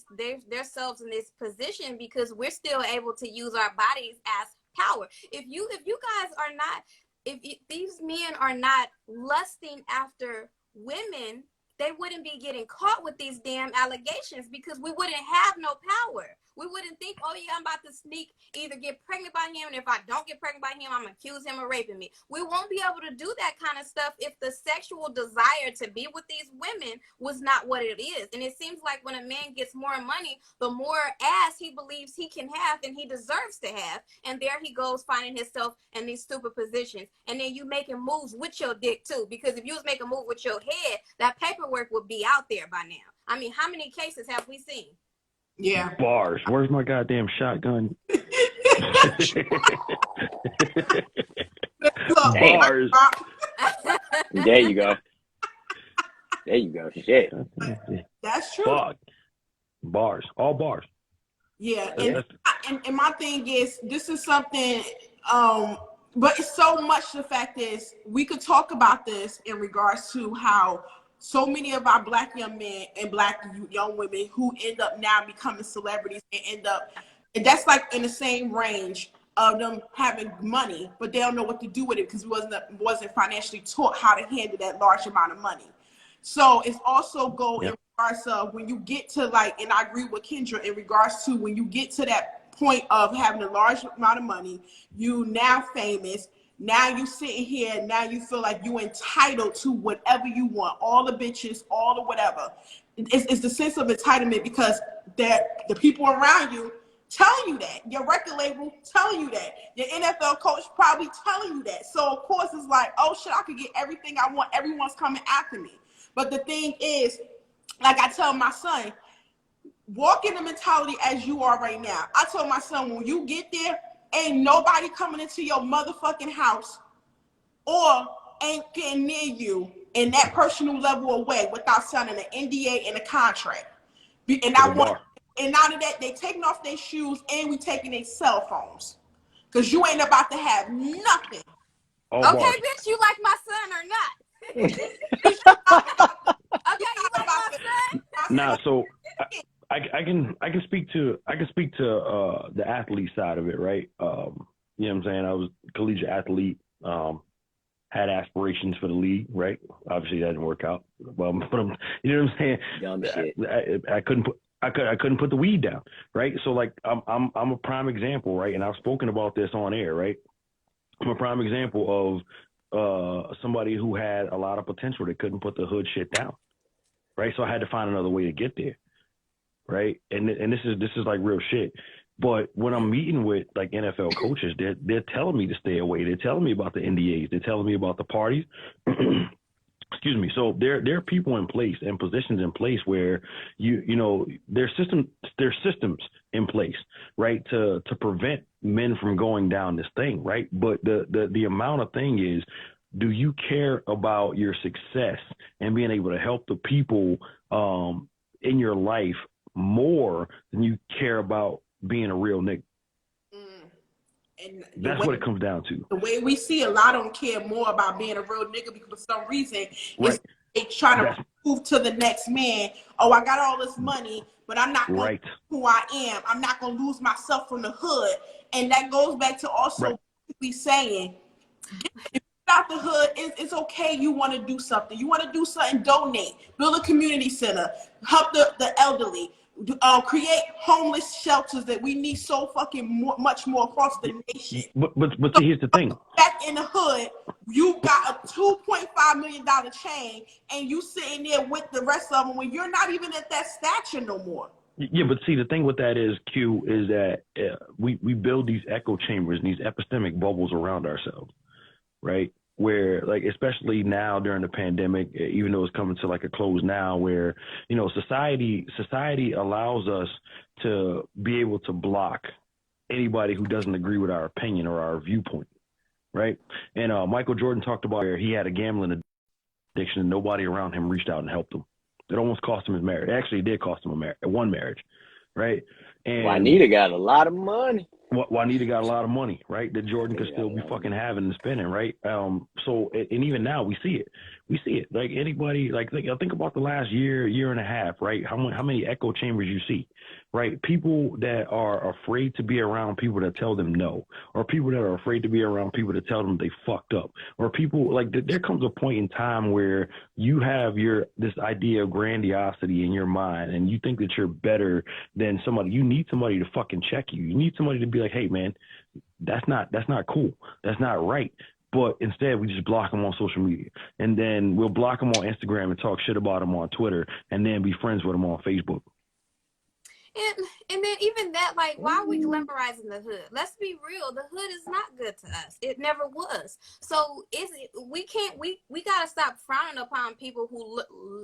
themselves in this position because we're still able to use our bodies as power. If you guys are not, if these men are not lusting after women, they wouldn't be getting caught with these damn allegations because we wouldn't have no power. We wouldn't think, oh yeah, I'm about to sneak, either get pregnant by him, and if I don't get pregnant by him, I'm gonna accuse him of raping me. We won't be able to do that kind of stuff if the sexual desire to be with these women was not what it is. And it seems like when a man gets more money, the more ass he believes he can have and he deserves to have. And there he goes finding himself in these stupid positions. And then you making moves with your dick too, because if you was making a move with your head, that paperwork would be out there by now. I mean, how many cases have we seen? Yeah. Bars. Where's my goddamn shotgun? Bars. There you go. There you go. Shit. That's true. Fuck. Bars. All bars. Yeah. And my thing is, this is something, but it's so much the fact is we could talk about this in regards to how so many of our Black young men and Black young women who end up now becoming celebrities and that's like in the same range of them having money, but they don't know what to do with it because wasn't financially taught how to handle that large amount of money. So it's also in regards of when you get to like, and I agree with Kendra in regards to when you get to that point of having a large amount of money, you now famous. Now you sitting here, now you feel like you entitled to whatever you want, all the bitches, all the whatever. It's the sense of entitlement because the people around you telling you that. Your record label telling you that. Your NFL coach probably telling you that. So, of course, it's like, oh, shit, I could get everything I want. Everyone's coming after me. But the thing is, like I tell my son, walk in the mentality as you are right now. I told my son, when you get there, ain't nobody coming into your motherfucking house or ain't getting near you in that personal level of way without signing an NDA and a contract. And out of that, they taking off their shoes and we taking their cell phones. Because you ain't about to have nothing. Okay, bitch, you like my son or not? Okay, you like my son? Nah, so I can speak to the athlete side of it, right? You know what I'm saying? I was a collegiate athlete, had aspirations for the league, right? Obviously that didn't work out. But you know what I'm saying? Dumb shit. I couldn't put the weed down, right? So like I'm a prime example, right? And I've spoken about this on air, right? I'm a prime example of somebody who had a lot of potential that couldn't put the hood shit down, right? So I had to find another way to get there. Right. And this is like real shit. But when I'm meeting with like NFL coaches, they're telling me to stay away. They're telling me about the NDAs. They're telling me about the parties. Excuse me. So there are people in place and positions in place where you know there's systems in place, right, to prevent men from going down this thing, right? But the amount of thing is, do you care about your success and being able to help the people in your life more than you care about being a real nigga? And that's what it comes down to. The way we see a lot of them care more about being a real nigga because for some reason they try to prove to the next man, oh, I got all this money, but I'm not going to who I am. I'm not going to lose myself from the hood. And that goes back to also basically saying, if you're out the hood, it's okay. You want to do something. You want to do something, donate, build a community center, help the elderly. Create homeless shelters that we need so fucking much more across the nation. But see, here's the thing. Back in the hood, you got a $2.5 million chain, and you sitting there with the rest of them when you're not even at that stature no more. Yeah, but see, the thing with that is, Q, is that we build these echo chambers and these epistemic bubbles around ourselves, right? Where, like, especially now during the pandemic, even though it's coming to like a close now, where, you know, society allows us to be able to block anybody who doesn't agree with our opinion or our viewpoint, right? And Michael Jordan talked about where he had a gambling addiction and nobody around him reached out and helped him. It almost cost him his marriage. It actually did cost him one marriage, right? And Juanita got a lot of money. Juanita got a lot of money, right? That Jordan could still be fucking having and spending, right? So, and even now we see it. We see it. Like anybody, like think about the last year and a half, right? How many echo chambers you see, right? People that are afraid to be around people that tell them no, or people that are afraid to be around people that tell them they fucked up, or people like there comes a point in time where you have this idea of grandiosity in your mind, and you think that you're better than somebody. You need somebody to fucking check you. You need somebody to be like, hey man, that's not cool. That's not right. But instead, we just block them on social media. And then we'll block them on Instagram and talk shit about them on Twitter and then be friends with them on Facebook. And then even that, like, why are we glamorizing the hood? Let's be real. The hood is not good to us. It never was. So we got to stop frowning upon people who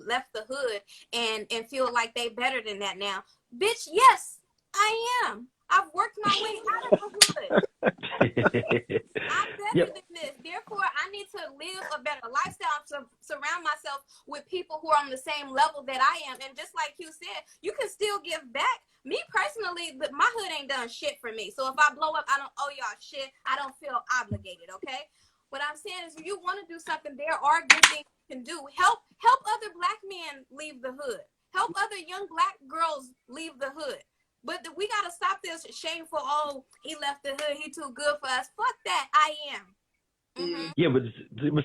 left the hood and feel like they better than that now. Bitch, yes, I am. I've worked my way out of the hood. I'm better than this. Therefore, I need to live a better lifestyle, to surround myself with people who are on the same level that I am. And just like you said, you can still give back. Me personally, my hood ain't done shit for me. So if I blow up, I don't owe y'all shit. I don't feel obligated, okay? What I'm saying is, if you want to do something, there are good things you can do. Help other black men leave the hood. Help other young black girls leave the hood. But we got to stop this shameful, oh, he left the hood, he too good for us. Fuck that, I am. Mm-hmm. Yeah, but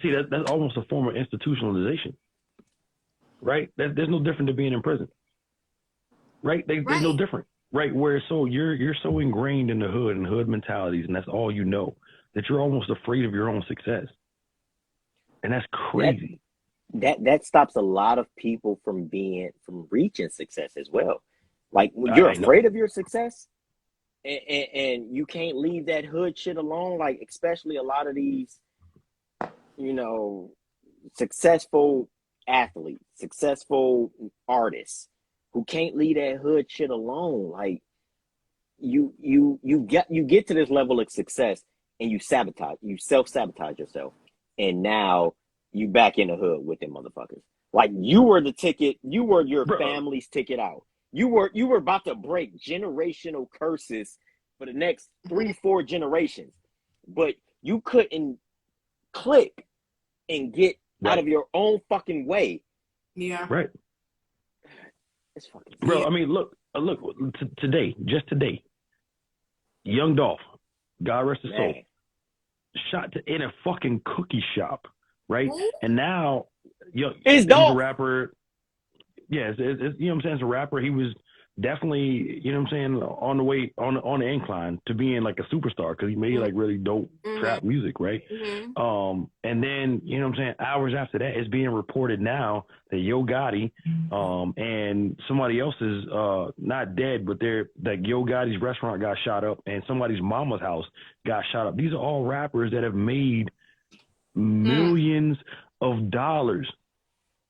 see, that's almost a form of institutionalization, right? There's no different than being in prison, right? There's no different, right? Where so you're so ingrained in the hood and hood mentalities, and that's all you know, that you're almost afraid of your own success. And that's crazy. That stops a lot of people from reaching success as well. Like, when you're afraid of your success and you can't leave that hood shit alone, like, especially a lot of these, successful athletes, successful artists who can't leave that hood shit alone. Like, you get to this level of success and you self-sabotage yourself. And now you back in the hood with them motherfuckers. Like, you were the ticket, you were your family's ticket out. You were about to break generational curses for the next 3-4 generations, but you couldn't click and get out of your own fucking way. Yeah. Right. It's fucking. Bro, I mean, look, today, Young Dolph, God rest his soul, shot in a fucking cookie shop, right? Ooh. And now, he's a rapper. Yeah, it's, you know what I'm saying? As a rapper, he was definitely, you know what I'm saying, on the way, on the incline to being like a superstar, because he made like really dope trap music, right? Mm-hmm. And then, you know what I'm saying, hours after that, it's being reported now that Yo Gotti and somebody else is not dead, but Yo Gotti's restaurant got shot up and somebody's mama's house got shot up. These are all rappers that have made millions of dollars.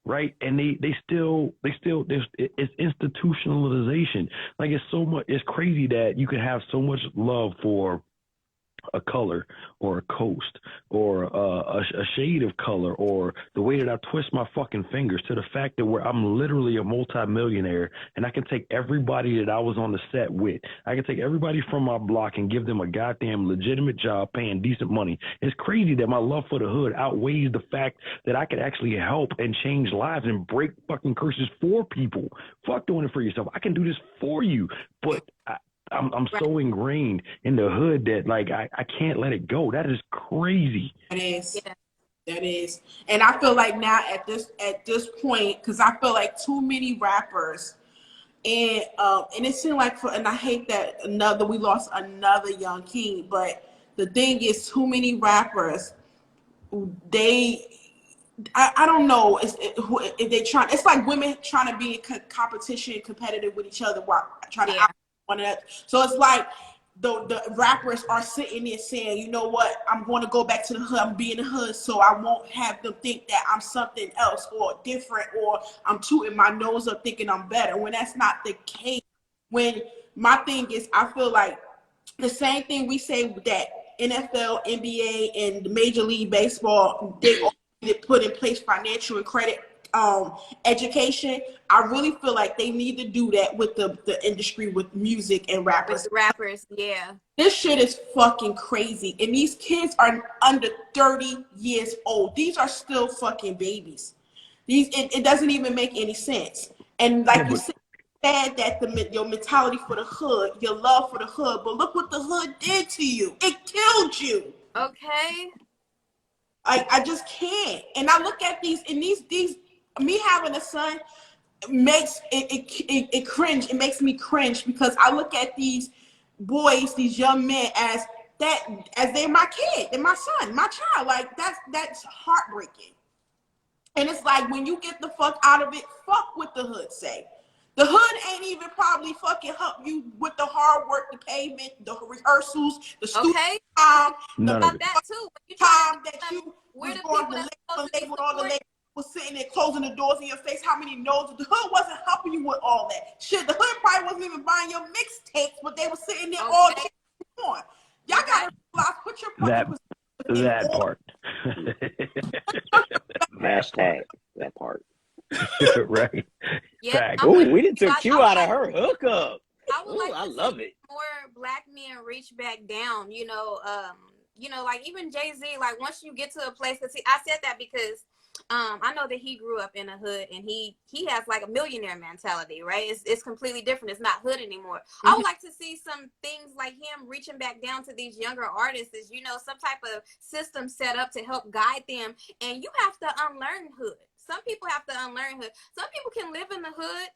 Right. And they still, it's institutionalization. Like, it's crazy that you can have so much love for a color or a coast or a shade of color or the way that I twist my fucking fingers, to the fact that I'm literally a multimillionaire and I can take everybody that I was on the set with. I can take everybody from my block and give them a goddamn legitimate job paying decent money. It's crazy that my love for the hood outweighs the fact that I could actually help and change lives and break fucking curses for people. Fuck doing it for yourself. I can do this for you, but I'm so ingrained in the hood that, like, I can't let it go. That is crazy. That is. Yeah. That is. And I feel like now at this point, because I feel like too many rappers, and it seemed like and I hate that we lost another young king, but the thing is, too many rappers, I don't know if they try. It's like women trying to be in competition, competitive with each other while trying to out one another. So it's like the rappers are sitting there saying, you know what, I'm going to go back to the hood. I'm being in the hood, so I won't have them think that I'm something else or different, or I'm tooting my nose up thinking I'm better, when that's not the case. When my thing is, I feel like the same thing we say that NFL, NBA, and Major League Baseball, they put in place financial and credit education. I really feel like they need to do that with the industry, with music and rappers. With rappers, yeah. This shit is fucking crazy. And these kids are under 30 years old. These are still fucking babies. It doesn't even make any sense. And like you said that your mentality for the hood, your love for the hood, but look what the hood did to you. It killed you. Okay. I just can't. And I look at these me having a son makes it cringe. It makes me cringe because I look at these boys, these young men as they're my kid, they're my son, my child. Like that's heartbreaking. And it's like when you get the fuck out of it, fuck what the hood say. The hood ain't even probably fucking help you with the hard work, the pavement, the rehearsals, the studio time, about that too. Time that you was going to label all the labels was sitting there closing the doors in your face. How many no's? The hood wasn't helping you with all that shit. The hood probably wasn't even buying your mixtapes, but they were sitting there all day on. Y'all gotta realize, put your that part. Hashtag that part. Right. Yeah. Ooh, we done took Q out of her hookup. I love it. More black men reach back down, like even Jay-Z, like once you get to a place, I said that because I know that he grew up in a hood and he has like a millionaire mentality, right? It's completely different. It's not hood anymore. Mm-hmm. I would like to see some things like him reaching back down to these younger artists, some type of system set up to help guide them. And you have to unlearn hood. Some people have to unlearn hood. Some people can live in the hood,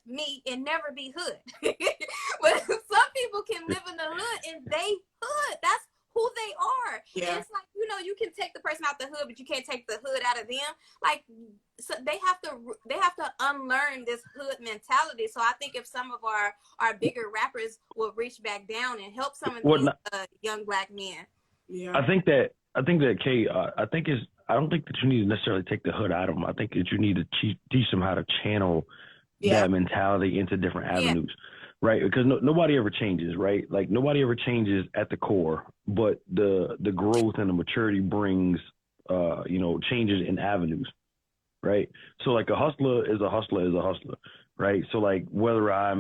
and never be hood. But some people can live in the hood and they hood. That's who they are. Yeah. And it's like, you can take the person out the hood, but you can't take the hood out of them. Like, so they have to unlearn this hood mentality. So I think if some of our bigger rappers will reach back down and help some of these young black men. Yeah. I think that Kay, I don't think that you need to necessarily take the hood out of them. I think that you need to teach them how to channel that mentality into different avenues, right? Because nobody ever changes, right? Like nobody ever changes at the core, but the growth and the maturity brings, changes in avenues, right? So like a hustler is a hustler, right? So like whether I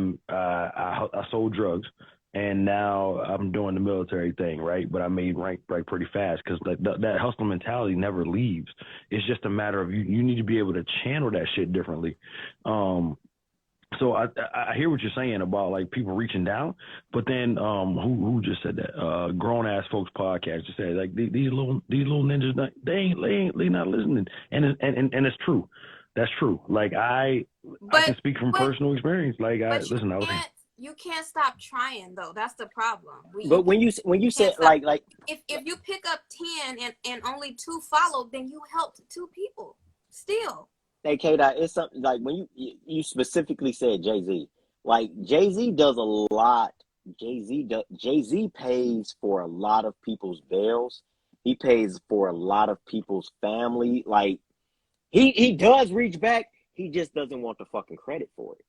sold drugs, and now I'm doing the military thing, right? But I made right pretty fast because that hustle mentality never leaves. It's just a matter of you need to be able to channel that shit differently. So I hear what you're saying about like people reaching down, but then who just said that? Grown ass folks podcast just said like these little ninjas they not listening, and it's true. That's true. Like I can speak from personal experience. Like you can't stop trying though. That's the problem. But when you said like if you pick up 10 and only 2 follow, then you helped 2 people still. Hey K-Dot, it's something like when you specifically said Jay-Z. Like Jay-Z does a lot. Jay-Z pays for a lot of people's bills. He pays for a lot of people's family. Like he does reach back. He just doesn't want the fucking credit for it.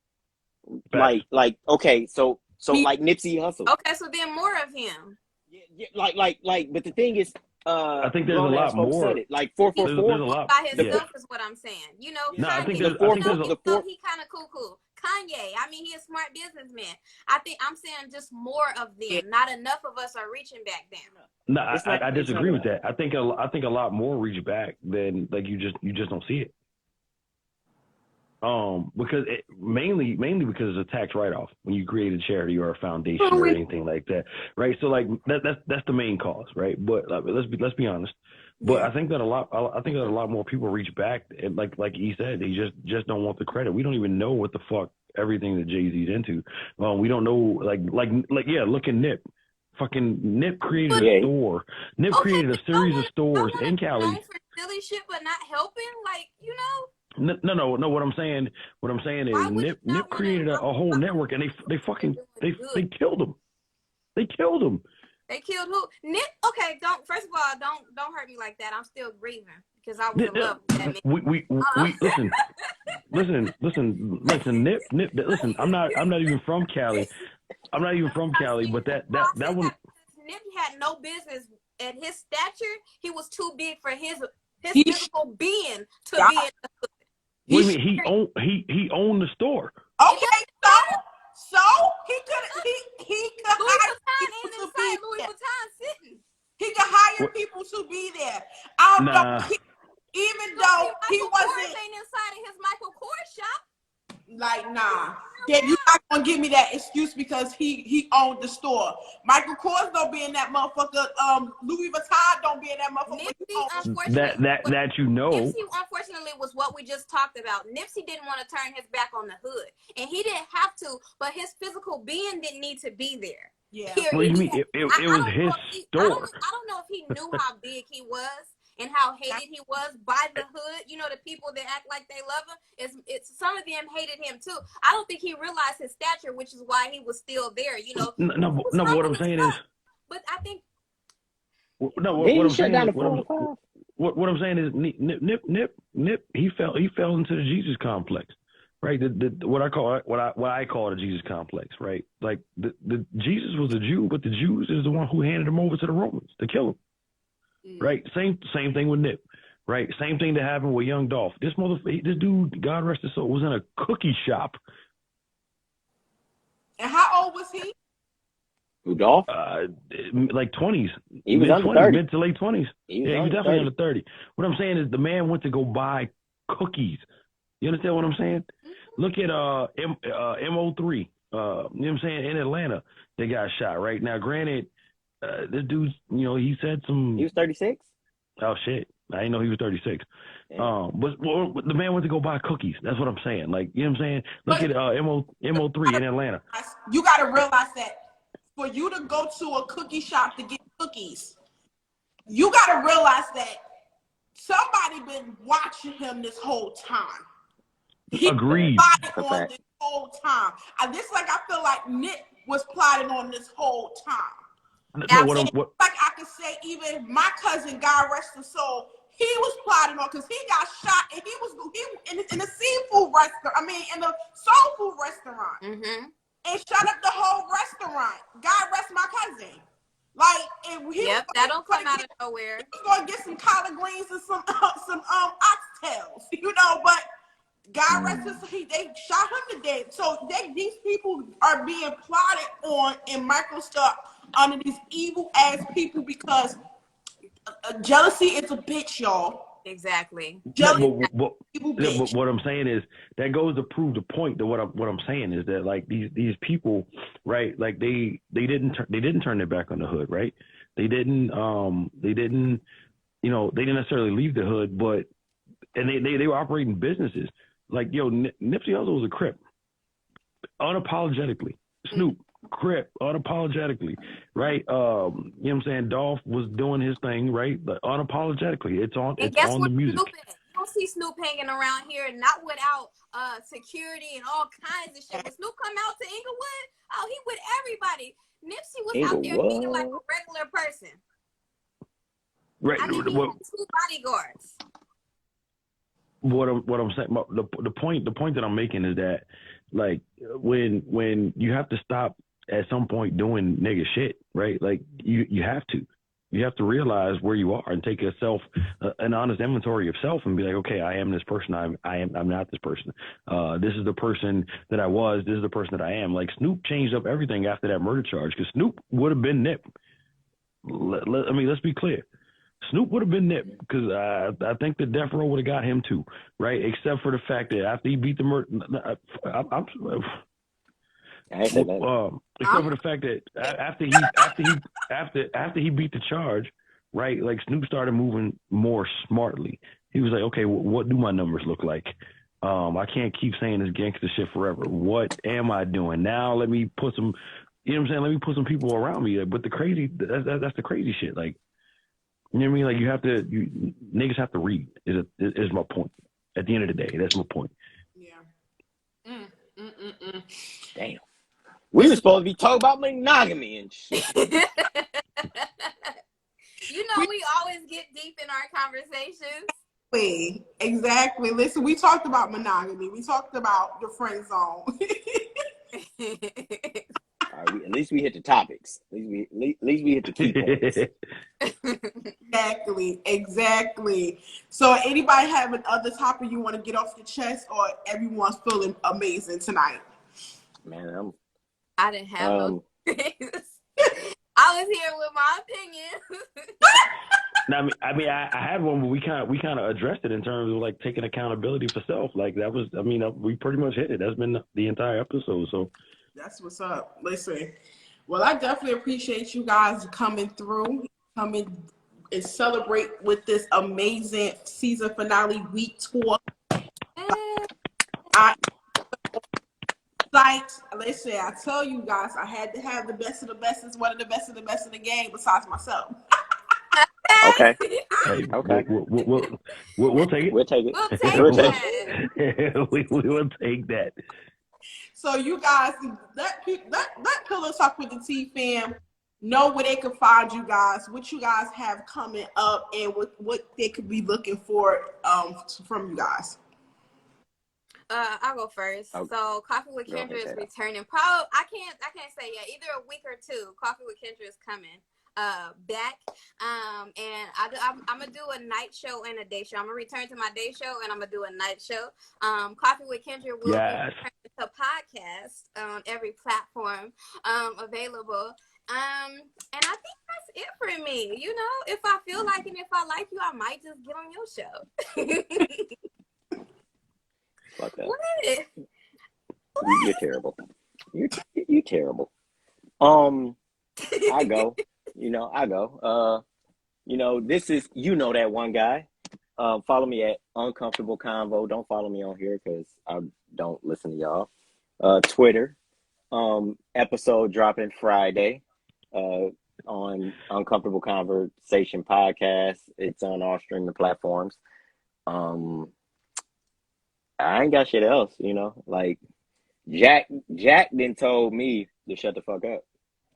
Like okay, so like Nipsey Hussle. Okay, so then more of him. Yeah, like. But the thing is, I think there's a lot more. Said it. Like 444 by himself is what I'm saying. No, Kanye, I think he kind of cool. Kanye, I mean, he a smart businessman. I'm saying just more of them. Not enough of us are reaching back down. No, I disagree with that. I think a lot more reach back than like you just don't see it. Because mainly because it's a tax write-off when you create a charity or a foundation or anything like that, right? So like that's the main cause, right? But let's be honest. But I think that a lot more people reach back, and like he said, they just don't want the credit. We don't even know what the fuck everything that Jay-Z's into. We don't know like look at Nip. Fucking Nip created a store. Nip created a series of stores in Cali. For silly shit, but not helping, No. What I'm saying is Nip created a whole network, and they killed him. They killed him. They killed who? Nip. Okay, first of all, don't hurt me like that. I'm still grieving because I was in love with that man. We listen. Nip. Listen, I'm not even from Cali. But that one. Nip had no business at his stature. He was too big for his physical being to be in the hood. What do you mean? He owned the store. Okay, so he could hire people to be Louis there. Vuitton sitting. He could hire people to be there. I don't know. Even though he wasn't inside of his Michael Kors shop. Like, nah. Yeah, you're not gonna give me that excuse because he owned the store. Michael Kors don't be in that motherfucker. Louis Vuitton don't be in that motherfucker. Nipsey, unfortunately, that you know. Nipsey, unfortunately, was what we just talked about. Nipsey didn't want to turn his back on the hood, and he didn't have to. But his physical being didn't need to be there. Yeah. What do you mean? It was his store. I don't know if he knew how big he was and how hated he was by the hood. You know, the people that act like they love him. It's some of them hated him too. I don't think he realized his stature, which is why he was still there. You know. No. What I'm saying is. But I think. No. What I'm saying is. What I'm saying is, Nip. He fell into the Jesus complex. Right, what I call the Jesus complex, right? Like the Jesus was a Jew, but the Jews is the one who handed him over to the Romans to kill him, right? Same thing with Nip, right? Same thing that happened with young Dolph. This dude, God rest his soul, was in a cookie shop. And how old was he? Who, Dolph? Like 20s. He was under 30. Mid to late 20s. He was definitely under 30. What I'm saying is the man went to go buy cookies. You understand what I'm saying? Look at MO3, you know what I'm saying, in Atlanta, they got shot, right? Now, granted, this dude's, you know, he said some... He was 36? Oh, shit. I didn't know he was 36. Yeah. But the man went to go buy cookies. That's what I'm saying. Like, you know what I'm saying? Look at MO3 in Atlanta. You got to realize that for you to go to a cookie shop to get cookies, you got to realize that somebody been watching him this whole time. Agreed. On this whole time. I feel like Nick was plotting on this whole time. Like I could say, even my cousin, God rest his soul, he was plotting on because he got shot and he was in the seafood restaurant. I mean, in the soul food restaurant, and shut up the whole restaurant. God rest my cousin. Like, and that don't come out of nowhere. He was gonna get some collard greens and some oxtails, you know, but. God rest his soul, they shot him to death. So these people are being plotted on and microscoped under these evil ass people because jealousy is a bitch, y'all. Exactly. Jealousy, but what I'm saying is that goes to prove the point that what I'm saying is that like these people, right? Like they didn't turn their back on the hood, right? They didn't necessarily leave the hood, but they were operating businesses. Like, yo, Nipsey Hussle was a Crip, unapologetically. Snoop, Crip, unapologetically, right? You know what I'm saying? Dolph was doing his thing, right? But unapologetically, it's on the music. Snoop is? You don't see Snoop hanging around here, not without security and all kinds of shit. When Snoop come out to Inglewood, he with everybody. Nipsey was out there being like a regular person. Right. I think he had 2 bodyguards. What I'm saying, the point that I'm making is that like when you have to stop at some point doing nigga shit, right? Like you have to realize where you are and take an honest inventory of self and be like, okay, I am this person. I'm not this person. This is the person that I was. This is the person that I am. Like Snoop changed up everything after that murder charge because Snoop would have been Nip. Let's be clear. Snoop would have been Nip because I think the death row would have got him too, right? Except for the fact that after he beat the murder, except for the fact that after he beat the charge, right? Like Snoop started moving more smartly. He was like, okay, what do my numbers look like? I can't keep saying this gangster shit forever. What am I doing now? Let me put some, you know what I'm saying? Let me put some people around me. But that's the crazy shit, like. You know what I mean? Like niggas have to read is my point. At the end of the day, that's my point. Yeah. Damn. We were supposed to be talking about monogamy and shit. You know, we always get deep in our conversations. Exactly. Listen, we talked about monogamy. We talked about the friend zone. All right, at least we hit the topics. At least we hit the key points. Exactly. So anybody have another topic you want to get off your chest, or everyone's feeling amazing tonight? Man, I didn't have no I was here with my opinion. I had one, but we kind of addressed it in terms of like taking accountability for self. Like that was, we pretty much hit it. That's been the entire episode. So that's what's up. Listen, well, I definitely appreciate you guys coming through, coming and celebrate with this amazing season finale week tour. Listen, I tell you guys, I had to have the best of the best as one of the best of the best in the game besides myself. Okay. Hey, okay. We'll take it. We'll take it. We will take that. So you guys, let Pillow Talk with the Tea fam know where they can find you guys, what you guys have coming up, and what they could be looking for from you guys. I'll go first. Okay. So Coffee with Kendra is returning. Probably I can't say yet. Either a week or two. Coffee with Kendra is coming back. And I'm gonna do a night show and a day show. I'm gonna return to my day show and I'm gonna do a night show. Coffee with Kendra will be returning to podcast on every platform available. And I think that's it for me. You know, if I feel like and if I like you, I might just get on your show. Fuck that. What? You're terrible. You're terrible. I go. I go. This is that one guy. Follow me at Uncomfortable Convo. Don't follow me on here because I don't listen to y'all. Twitter. Episode dropping Friday. On Uncomfortable Conversation Podcast. It's on all streaming platforms. I ain't got shit else, like Jack then told me to shut the fuck up.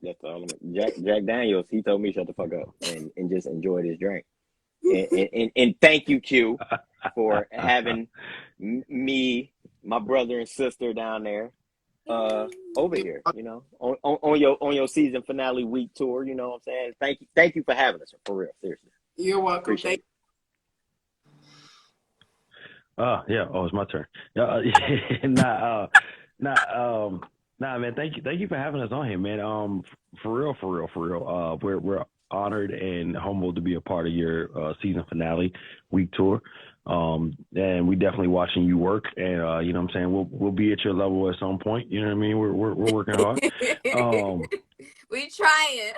That's all. Jack Daniels, he told me shut the fuck up and just enjoy this drink. And thank you, Q, for having me, my brother and sister down there, over here, on your season finale week tour. You know what I'm saying? Thank you for having us, for real, seriously. You're welcome. Appreciate it. Yeah. Oh, it's my turn. Nah, man. Thank you for having us on here, man. For real. We're honored and humbled to be a part of your season finale week tour. And we definitely watching you work, and you know what I'm saying, we'll be at your level at some point. You know what I mean? We're working hard. We trying.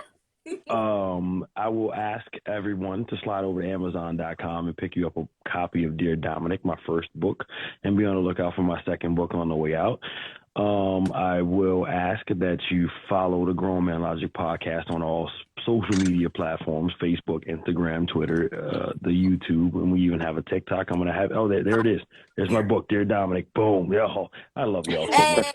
I will ask everyone to slide over to Amazon.com and pick you up a copy of Dear Dominic, my first book, and be on the lookout for my second book on the way out. I will ask that you follow the Grown Man Logic podcast on all social media platforms: Facebook, Instagram, Twitter, the YouTube, and we even have a TikTok. I'm gonna have there it is. There's my book, Dear Dominic. Boom. Yo, I love y'all so much.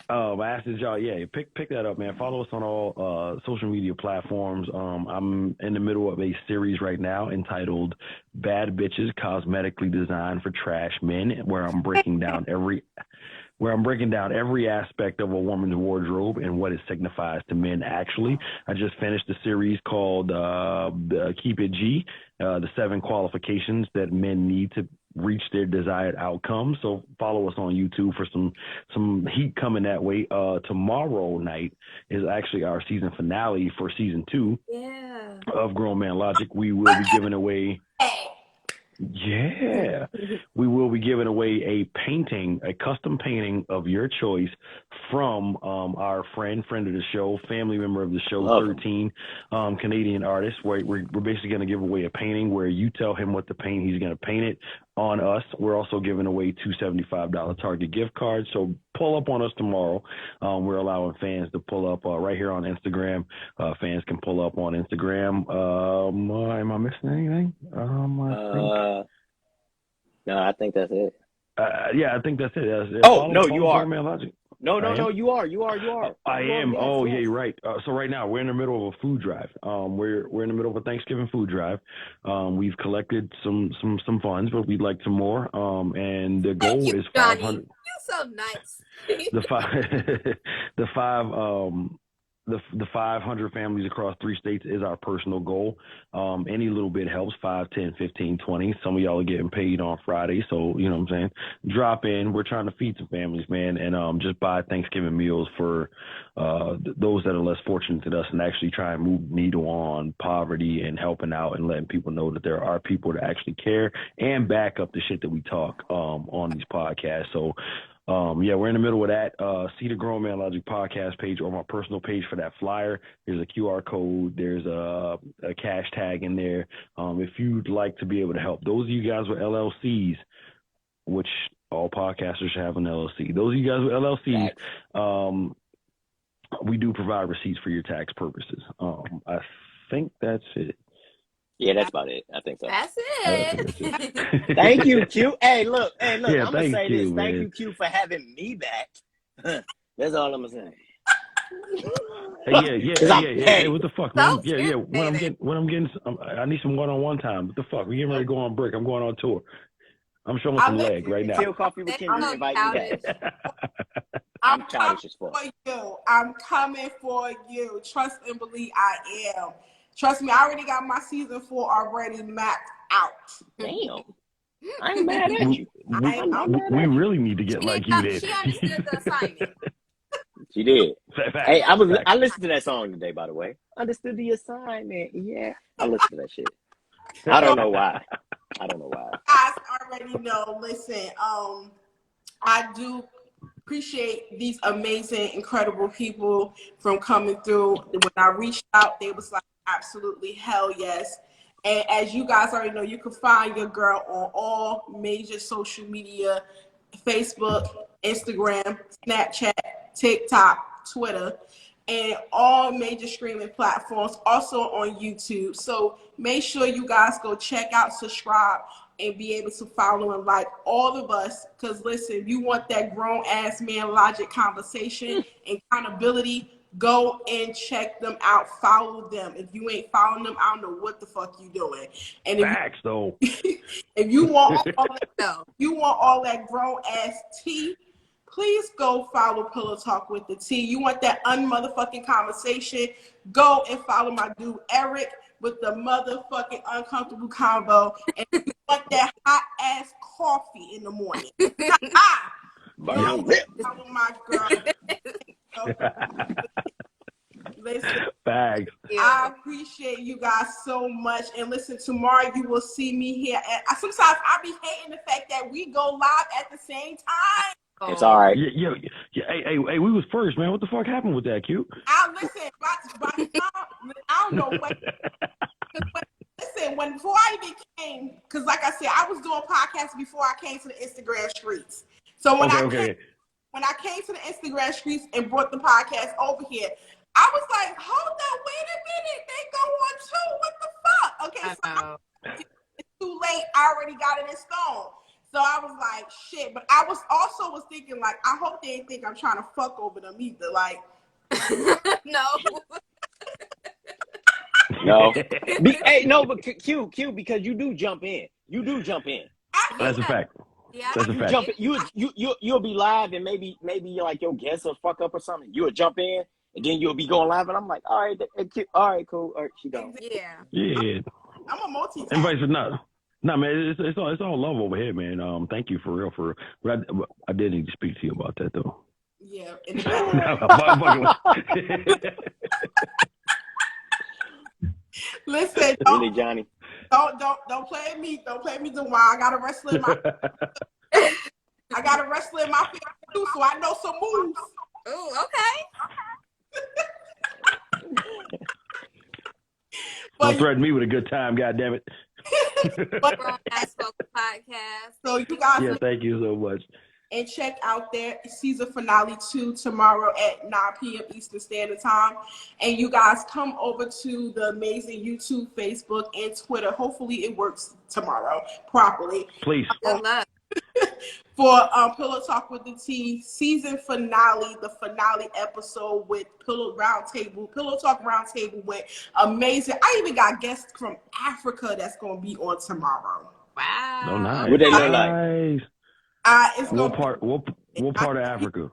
I asked y'all, pick that up, man. Follow us on all social media platforms. I'm in the middle of a series right now entitled Bad Bitches Cosmetically Designed for Trash Men, where I'm breaking down every aspect of a woman's wardrobe and what it signifies to men. Actually, I just finished a series called Keep It G, the 7 qualifications that men need to reach their desired outcomes. So follow us on YouTube for some heat coming that way. Tomorrow night is actually our season finale for season 2 of Grown Man Logic. We will be giving away we will be giving away a custom painting of your choice from our friend of the show, family member of the show, 13 Canadian artist. We're basically going to give away a painting where you tell him what to paint. He's going to paint it on us. We're also giving away 2 $75 Target gift cards. So pull up on us tomorrow. We're allowing fans to pull up right here on Instagram. Fans can pull up on Instagram. Am I missing anything? No, I think that's it. I think that's it. No, you are. No, you are. I am. Yes. Yeah, you're right. So right now we're in the middle of a food drive. We're in the middle of a Thanksgiving food drive. We've collected some funds, but we'd like some more. And the goal is 500. You so nice. The the 500 families across 3 states is our personal goal. Any little bit helps, 5, 10, 15, 20. Some of y'all are getting paid on Friday, so you know what I'm saying? Drop in. We're trying to feed some families, man, and just buy Thanksgiving meals for those that are less fortunate than us, and actually try and move the needle on poverty and helping out and letting people know that there are people that actually care and back up the shit that we talk on these podcasts. So yeah, we're in the middle of that. See the Grown Man Logic podcast page or my personal page for that flyer. There's a QR code. There's a cash tag in there. If you'd like to be able to help those of you guys with LLCs, which all podcasters should have an LLC. Those of you guys with LLCs, we do provide receipts for your tax purposes. I think that's it. Yeah, that's about it. I think so. That's it. Thank you, Q. Hey, look. Yeah, I'm going to say this. man. Thank you, Q, for having me back. That's all I'm going to say. Hey, what the fuck, man? So Yeah. When I'm getting, I need some one-on-one time. What the fuck? We getting ready to go on break. I'm going on tour. I'm showing some leg right now. Chill coffee with Kim. I'm Invite you back. I'm childish as fuck. I'm coming for you. Trust and believe I am. Trust me, I already got my season 4 already mapped out. Damn. I ain't mad at you. We really need to get like you did. She understood the assignment. She did. Fact. Hey, I listened to that song today, by the way. Understood the assignment. Yeah. I listened to that shit. I don't know why. Guys already know. Listen, I do appreciate these amazing, incredible people from coming through. When I reached out, they was like, absolutely, hell yes. And as you guys already know, you can find your girl on all major social media: Facebook, Instagram, Snapchat, TikTok, Twitter, and all major streaming platforms, also on YouTube. So make sure you guys go check out, subscribe, and be able to follow and like all of us. Because listen, if you want that grown ass man logic conversation and accountability, go and check them out. Follow them. If you ain't following them, I don't know what the fuck you doing. And Facts, though. If you want all that grown ass tea, please go follow Pillow Talk with the Tea. You want that unmotherfucking conversation? Go and follow my dude Eric with the motherfucking uncomfortable combo. And if you want that hot ass coffee in the morning, follow my girl. Listen, Facts. I appreciate you guys so much. And listen, tomorrow you will see me here. And sometimes I be hating the fact that we go live at the same time. It's all right. Yeah. Hey, we was first, man. What the fuck happened with that, Q? Listen, by the time, I don't know what. Listen, before I even came, because like I said, I was doing podcasts before I came to the Instagram streets. So when I came to the Instagram streets and brought the podcast over here, I was like, hold up, wait a minute, they go on too. What the fuck? Okay, so it's too late. I already got it in stone. So I was like, shit. But I was thinking, like, I hope they didn't think I'm trying to fuck over them either. Like, No. No. But Q, because you do jump in. That's a fact. Yeah, That's a fact. You'll be live, and maybe like your guest will fuck up or something. You'll jump in, and then you'll be going live, and I'm like, all right, cool. All right, she done. Yeah. I'm a multitask. Everybody said no. No, man, it's all love over here, man. Thank you for real. But I did need to speak to you about that, though. Yeah. Listen, Really, Johnny. Don't play me. Don't play me, Dewan. I got to wrestle in my. I got to wrestle in my feet too, so I know some moves. Oh, okay. Don't threaten me with a good time, goddammit. So you guys, thank you so much. And check out their season finale 2 tomorrow at 9 p.m. Eastern Standard Time. And you guys come over to the amazing YouTube, Facebook, and Twitter. Hopefully it works tomorrow properly. Please. Good luck. For Pillow Talk with the Tea season finale, the finale episode with Pillow Talk Roundtable went amazing. I even got guests from Africa that's going to be on tomorrow. Wow. Oh, nice. What they look like? It's gonna What part of Africa?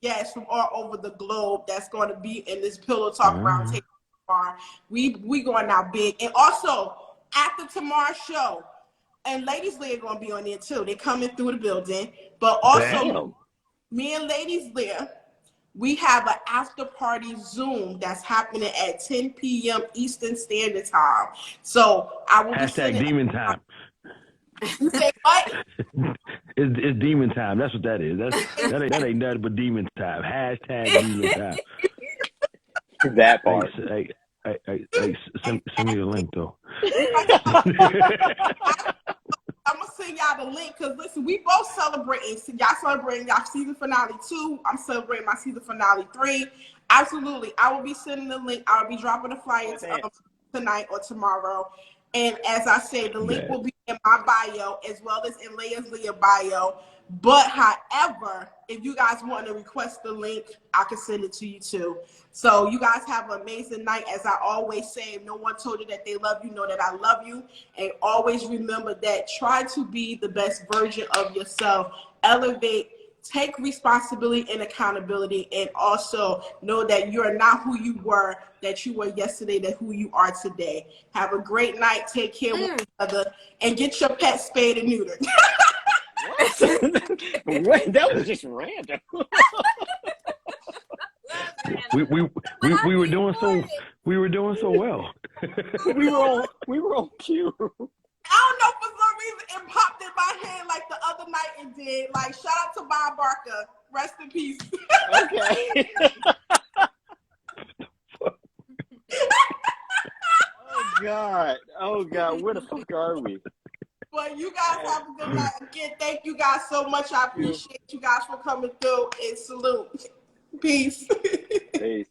Yes, from all over the globe that's going to be in this Pillow Talk Roundtable tomorrow. We going out big. And also, after tomorrow's show, and Ladies Lear are going to be on there too. They're coming through the building. But also, me and Ladies Lear, we have an after party Zoom that's happening at 10 p.m. Eastern Standard Time. So I will #demon time. You say what? It's demon time. That's what that is. That ain't nothing but demon time. #demon time. That part. Hey, send me the link though. I'm gonna send y'all the link because listen, we both celebrating. So y'all celebrating y'all season finale 2. I'm celebrating my season finale 3. Absolutely, I will be sending the link. I'll be dropping the flyers tonight or tomorrow. And as I say, the link will be in my bio as well as in Leah's bio. But however, if you guys want to request the link, I can send it to you too. So you guys have an amazing night. As I always say, if no one told you that they love you, know that I love you. And always remember that try to be the best version of yourself. Elevate, take responsibility and accountability, and also know that you are not who you were, that you were yesterday, that who you are today. Have a great night. Take care of one another, and get your pet spayed and neutered. What? That was just random. we were doing so well. we were on cue. I don't know, for some reason it popped in my head like the other night it did. Like, shout out to Bob Barker. Rest in peace. Okay. Oh God, where the fuck are we? Well, you guys have a good night. Again, thank you guys so much. I appreciate you guys for coming through, and salute. Peace. Peace.